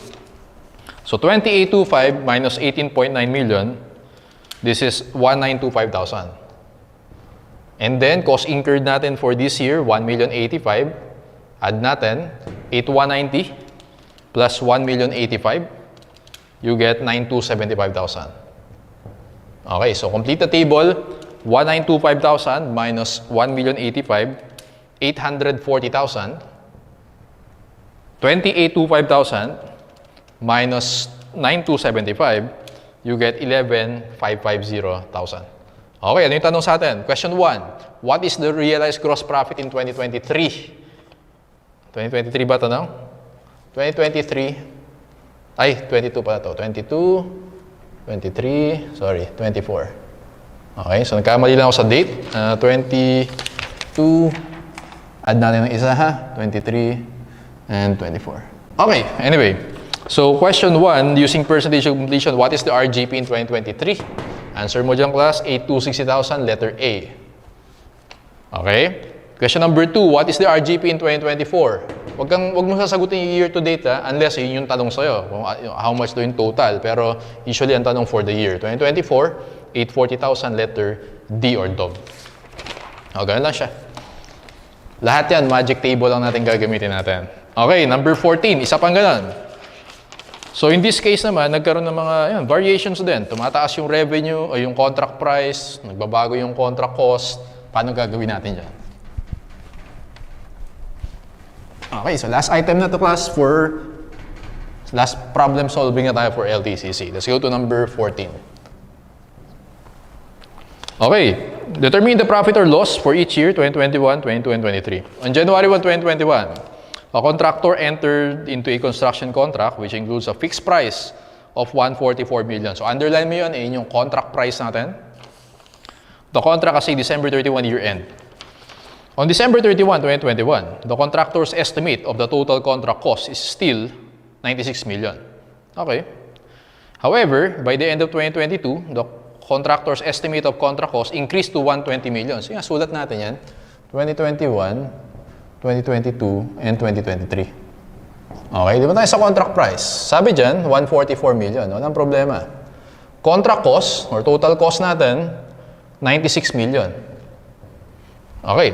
So 28,250 minus 18.9 million, this is 1,925,000. And then, cost incurred natin for this year, 1,085,000. Add natin, 8,190 plus 1,085,000. You get 9,275,000. Okay, so complete the table. 1,925,000 minus 1,085,000, 840,000. 28,250,000 minus 9,275, you get 11,550,000. Okay, ano yung tanong sa atin? Question 1. What is the realized gross profit in 2023? 2023 ba tanong? 2023. Ay, 22 pala to. 22, 23, sorry, 24. Okay, so nagkamali lang ako sa date. 22, add natin ng isa ha. 23 and 24. Okay, anyway. So, question 1, using percentage of completion, what is the RGP in 2023? Answer mo dyan, class, 8,260,000, letter A. Okay? Question number 2, what is the RGP in 2024? Wag mo sasagutin yung year to date, unless yun yung tanong sa'yo, kung how much do yung total. Pero usually ang tanong for the year. 2024, 840,000, letter D or dog. O, ganun lang siya. Lahat yan, magic table lang natin gagamitin natin. Okay, number 14, isa pang ganun. So in this case naman, nagkaroon ng mga variations din. Tumataas yung revenue o yung contract price, nagbabago yung contract cost. Paano gagawin natin dyan? Okay, so last item na to class for last problem solving na tayo for LTCC. Let's go to number 14. Okay, determine the profit or loss for each year, 2021, 22, and 23. On January 1, 2021, a contractor entered into a construction contract which includes a fixed price of 144 million. So underline mo yun, yung contract price natin. The contract kasi December 31 year end. On December 31, 2021, the contractor's estimate of the total contract cost is still 96 million. Okay. However, by the end of 2022, the contractor's estimate of contract cost increased to 120 million. So sulat natin yan. 2021, 2022, and 2023. Okay, di ba tayo sa contract price? Sabi dyan, 144 million. Walang problema. Contract cost, or total cost natin, 96 million. Okay.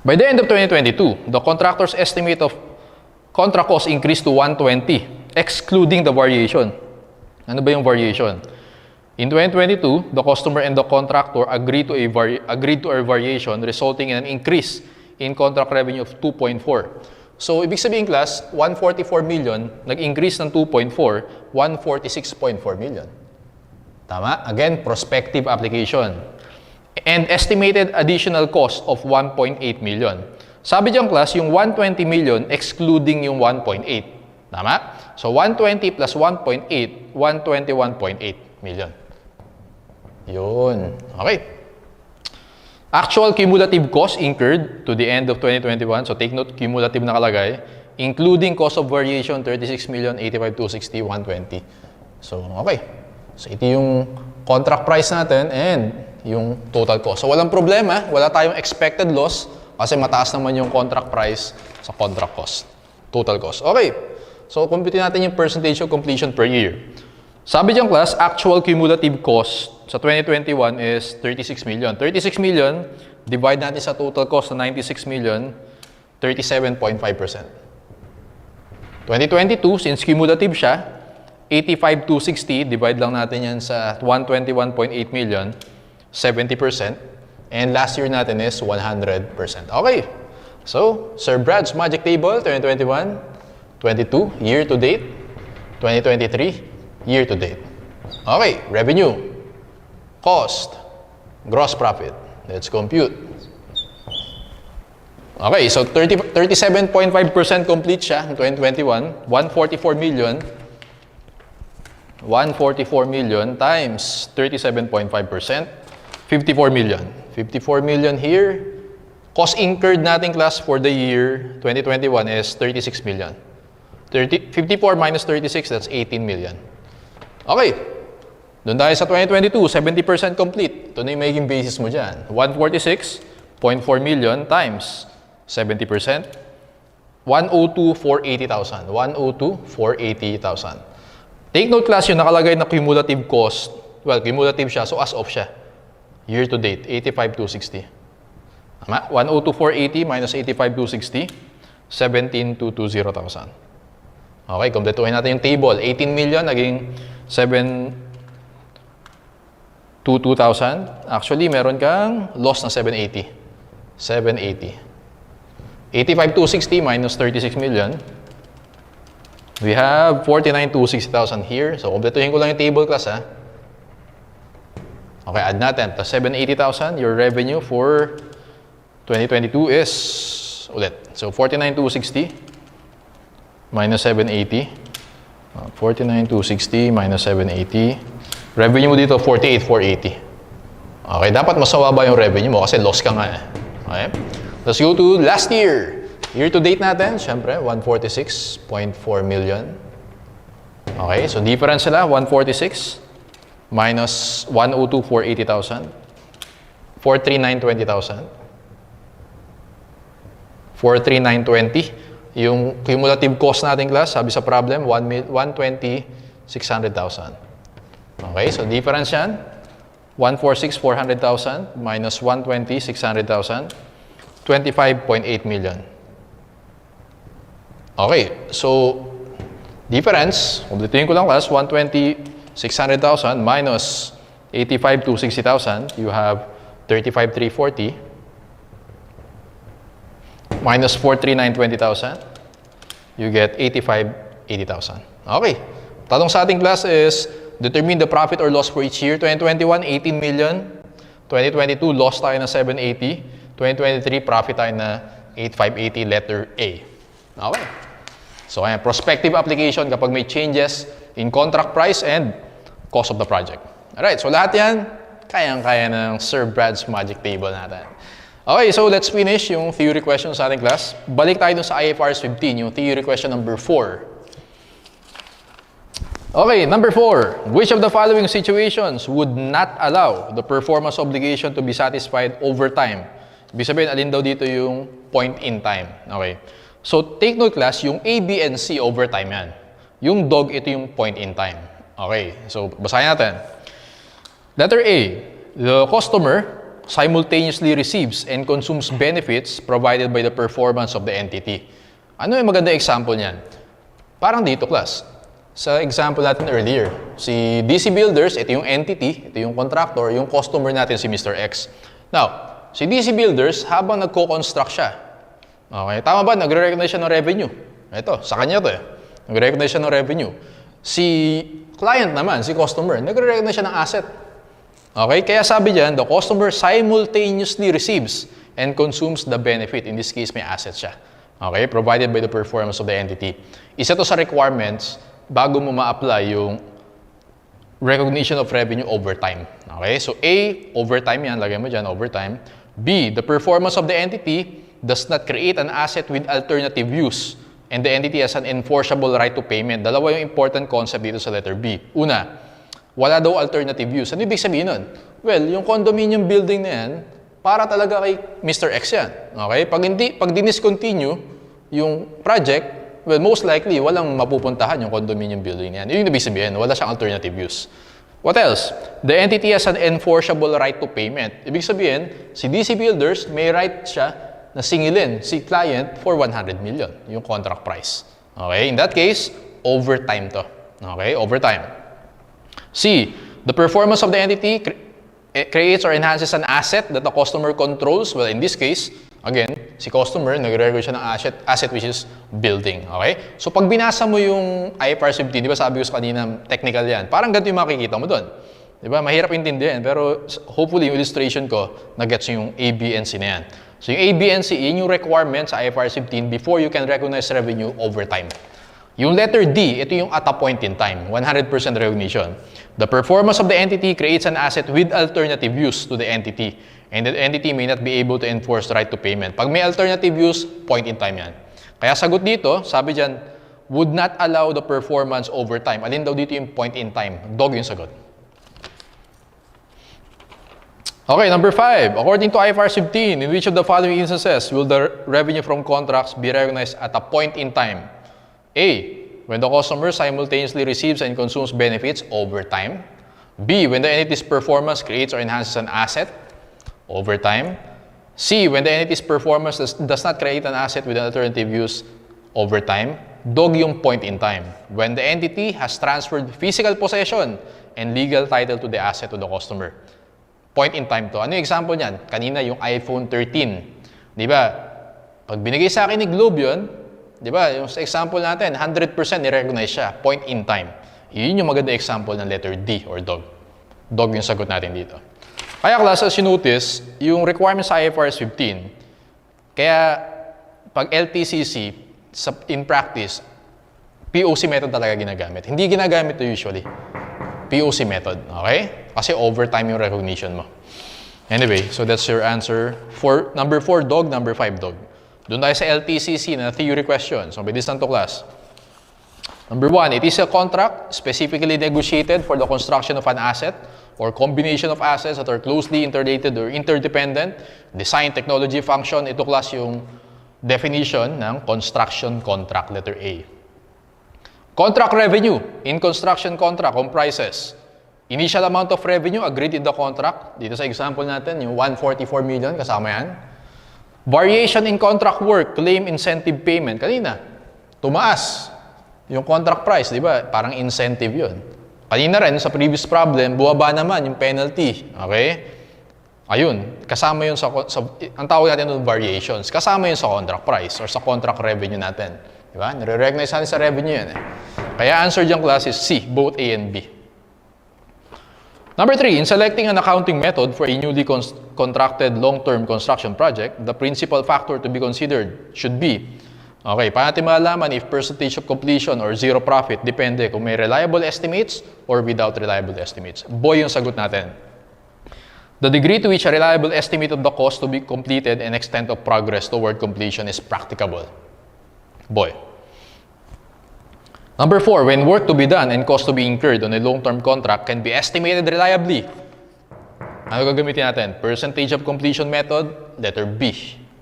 By the end of 2022, the contractor's estimate of contract cost increased to 120, excluding the variation. Ano ba yung variation? In 2022, the customer and the contractor agreed to a variation resulting in an increase in contract revenue of 2.4. So, ibig sabihin class, 144 million, nag-increase ng 2.4, 146.4 million. Tama? Again, prospective application. And estimated additional cost of 1.8 million. Sabi diyang class, yung 120 million excluding yung 1.8. Tama? So, 120 plus 1.8, 121.8 million. Yun. Okay. Actual cumulative cost incurred to the end of 2021. So, take note, cumulative nakalagay. Including cost of variation, 36,085,260, 120. So, okay. So, ito yung contract price natin and yung total cost. So, walang problema. Wala tayong expected loss. Kasi mataas naman yung contract price sa contract cost. Total cost. Okay. So, compute natin yung percentage of completion per year. Sabi diyang class, actual cumulative cost sa 2021 is 36 million. 36 million, divide natin sa total cost na 96 million, 37.5%. 2022, since cumulative siya, 85,260, divide lang natin yan sa 121.8 million, 70%. And last year natin is 100%. Okay. So, Sir Brad's Magic Table, 2021, 22, year to date, 2023, year to date. Okay, revenue, cost, gross profit. Let's compute. Okay, so 37.5% complete siya in 2021, 144 million. 144 million times 37.5%, 54 million. 54 million here. Cost incurred natin class for the year 2021 is 36 million. 54 minus 36, that's 18 million. Okay. Doon tayo sa 2022, 70% complete. Ito na yung magiging basis mo dyan. 146.4 million times 70%. 102,480,000. 102,480,000. Take note class yung nakalagay na cumulative cost. Well, cumulative siya, so as of siya. Year to date, 85,260. Tama? 102,480 minus 85,260, 17,220,000. Okay, kompletuhin natin yung table. 18 million, naging 722,000. Actually, meron kang loss na 780. 780. 85,260 minus 36 million. We have 49,260,000 here. So, kompletuhin ko lang yung table class, ha. Okay, add natin. So, 780,000, your revenue for 2022 is, ulit. So, 49,260 minus 780. 49,260 minus 780. Revenue mo dito, 48,480. Okay, dapat mas mababa yung revenue mo kasi loss ka nga, eh. Okay? Let's go to last year. Year to date natin, syempre, 146.4 million. Okay, so difference sila, 146 minus 102,480,000. 439,20,000. 439,20. Yung cumulative cost natin class, sabi sa problem, 120,600,000. Okay, so difference yan, 146,400,000 minus 120,600,000, 25.8 million. Okay, so difference, ulitin ko lang class, 120,600,000 minus 85,260,000, you have 35,340 minus 439,20,000, you get 85,80,000. Okay, tanong sa ating class is determine the profit or loss for each year. 2021, 18 million. 2022, loss tayo na 780. 2023, profit tayo na 8,580, letter A. Okay. So, ayan, prospective application kapag may changes in contract price and cost of the project. Alright, so lahat yan, kayang-kaya ng Sir Brad's Magic Table natin. Okay, so let's finish yung theory question sa ating class. Balik tayo dun sa IFRS 15, yung theory question number 4. Okay, number 4. Which of the following situations would not allow the performance obligation to be satisfied over time? Ibig sabihin, alin daw dito yung point in time. Okay. So, take note class, yung A, B, and C over time yan. Yung dog, ito yung point in time. Okay, so basahin natin. Letter A, the customer simultaneously receives and consumes benefits provided by the performance of the entity. Ano yung maganda example niyan? Parang dito class. Sa example natin earlier, si DC Builders, ito yung entity, ito yung contractor, yung customer natin si Mr. X. Now, si DC Builders, habang nagko-construct siya, okay, tama ba? Nagre-recognize siya ng revenue. Ito, sa kanya to eh. Nagre-recognize siya ng revenue. Si client naman, si customer, nagre-recognize siya ng asset. Okay, kaya sabi diyan, the customer simultaneously receives and consumes the benefit. In this case, may asset siya. Okay, provided by the performance of the entity. Isa to sa requirements bago mo ma-apply yung recognition of revenue over time. Okay, so A, over time yan, lagay mo dyan, over time. B, the performance of the entity does not create an asset with alternative use and the entity has an enforceable right to payment. Dalawa yung important concept dito sa letter B. Una, wala daw alternative use. Ano ibig sabihin nun? Well, yung condominium building na yan, para talaga kay Mr. X yan. Okay? Pag diniscontinue yung project, well, most likely, walang mapupuntahan yung condominium building yan. Yun yung ibig sabihin, wala siyang alternative use. What else? The entity has an enforceable right to payment. Ibig sabihin, si DC Builders may right siya na singilin si client for 100 million, yung contract price. Okay? In that case, overtime to. Okay? Overtime. C. The performance of the entity creates or enhances an asset that the customer controls. Well, in this case, again, si customer, nag-regulate siya ng asset which is building. Okay? So, pag binasa mo yung IFRS 15, di ba sabi ko sa kanina, technical yan. Parang ganito yung makikita mo doon. Di ba? Mahirap intindihan. Pero hopefully, yung illustration ko, nag-gets yung A, B, and C na yan. So, yung A, B, and C, yun yung requirement sa IFRS 15 before you can recognize revenue over time. Yung letter D, ito yung at a point in time, 100% recognition. The performance of the entity creates an asset with alternative use to the entity, and the entity may not be able to enforce the right to payment. Pag may alternative use, point in time yan. Kaya sagot dito, sabi dyan, would not allow the performance over time. Alin daw dito yung point in time? Dog yung sagot. Okay, number 5. According to IFRS 15, in which of the following instances will the revenue from contracts be recognized at a point in time? A. When the customer simultaneously receives and consumes benefits over time. B. When the entity's performance creates or enhances an asset over time. C. When the entity's performance does not create an asset with an alternative use over time. Dog yung point in time. When the entity has transferred physical possession and legal title to the asset to the customer. Point in time to. Ano yung example niyan? Kanina yung iPhone 13. Di ba? Pag binigay sa akin ni Globe yun, di ba? Yung sa example natin, 100% ni-recognize siya. Point in time. Yun yung maganda example ng letter D or dog. Dog yung sagot natin dito. Kaya class, as you notice, yung requirement sa IFRS 15, kaya pag LTCC, in practice, POC method talaga ginagamit. Hindi ginagamit to usually. POC method. Okay? Kasi overtime yung recognition mo. Anyway, so that's your answer. For number 4, dog. Number 5, dog. Doon tayo sa LTCC na theory question. So, by this to class. Number 1, it is a contract specifically negotiated for the construction of an asset or combination of assets that are closely interrelated or interdependent. Design, technology, function. Ito class yung definition ng construction contract, letter A. Contract revenue in construction contract comprises initial amount of revenue agreed in the contract. Dito sa example natin, yung 144 million, kasama yan. Variation in contract work, claim incentive payment. Kanina, tumaas yung contract price, di ba? Parang incentive yun. Kanina rin, sa previous problem, buwaba naman yung penalty. Okay? Ayun, kasama yun ang tawag natin yung variations. Kasama yun sa contract price or sa contract revenue natin. Di ba? Nire-recognize natin sa revenue yan. Kaya answer dyan class is C, both A and B. Number 3, in selecting an accounting method for a newly contracted long-term construction project, the principal factor to be considered should be, okay, paano natin malalaman if percentage of completion or zero profit, depende kung may reliable estimates or without reliable estimates. Boy yung sagot natin. The degree to which a reliable estimate of the cost to be completed and extent of progress toward completion is practicable. Boy. Number 4, when work to be done and cost to be incurred on a long-term contract can be estimated reliably. Ano gagamitin natin? Percentage of completion method, letter B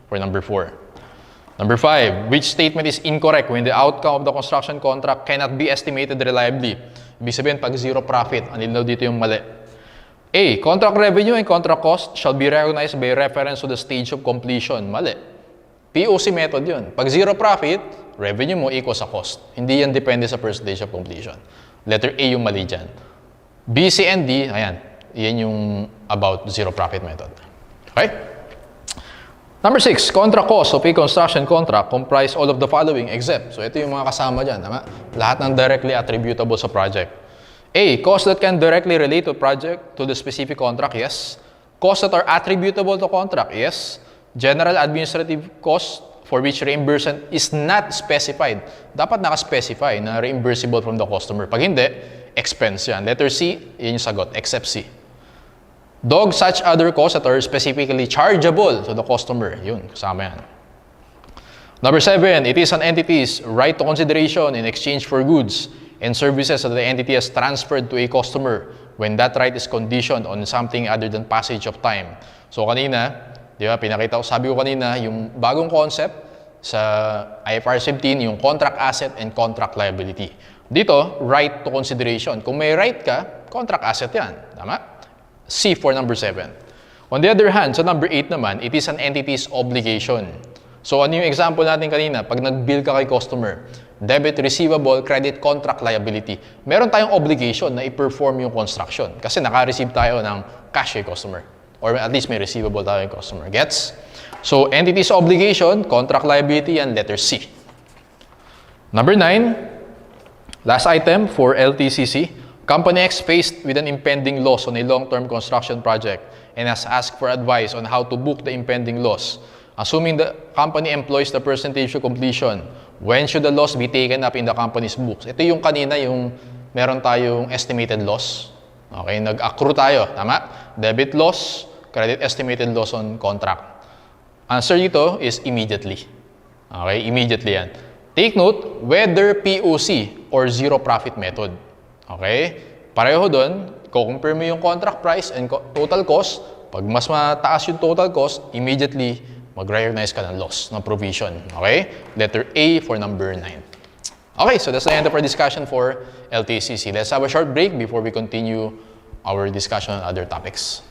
for number 4. Number 5, which statement is incorrect when the outcome of the construction contract cannot be estimated reliably? Ibig sabihin, pag zero profit, anil daw dito yung mali. A, contract revenue and contract cost shall be recognized by reference to the stage of completion. Mali. POC method yun. Pag zero profit, revenue mo equal sa cost. Hindi yan depende sa percentage of completion. Letter A yung mali dyan. B, C, and D, ayan. Yan yung about zero profit method. Okay? Number 6, contract cost of a construction contract comprise all of the following except. So ito yung mga kasama dyan. Tama? Lahat ng directly attributable sa project. A, costs that can directly relate to project to the specific contract, yes. Costs that are attributable to contract, yes. General administrative costs for which reimbursement is not specified. Dapat naka-specify na reimbursable from the customer. Pag hindi, expense yan. Letter C, yun yung sagot, except C. Dog, such other costs that are specifically chargeable to the customer. Yun, kasama yan. Number 7, it is an entity's right to consideration in exchange for goods and services that the entity has transferred to a customer when that right is conditioned on something other than passage of time. So kanina, di ba, pinakita ko, sabi ko kanina, yung bagong concept sa IFRS 15, yung contract asset and contract liability. Dito, right to consideration. Kung may right ka, contract asset yan. Tama? C for number 7. On the other hand, sa number 8 naman, it is an entity's obligation. So ano yung example natin kanina? Pag nag-bill ka kay customer, debit, receivable, credit, contract, liability. Meron tayong obligation na i-perform yung construction kasi naka-receive tayo ng cash kay customer. Or at least may receivable tayo kay customer. Gets? So entity's obligation, contract liability, and letter C. Number 9, last item for LTCC. Company X faced with an impending loss on a long-term construction project and has asked for advice on how to book the impending loss. Assuming the company employs the percentage of completion, when should the loss be taken up in the company's books? Ito yung kanina, yung meron tayong estimated loss. Okay, nag-accrue tayo, tama? Debit loss, credit estimated loss on contract. Answer dito is immediately. Okay, immediately yan. Take note, whether POC or zero profit method. Okay? Pareho doon, compare mo yung contract price and total cost. Pag mas mataas yung total cost, immediately mag-recognize ka ng loss, ng provision. Okay? Letter A for number 9. Okay, so that's the end of our discussion for LTCC. Let's have a short break before we continue our discussion on other topics.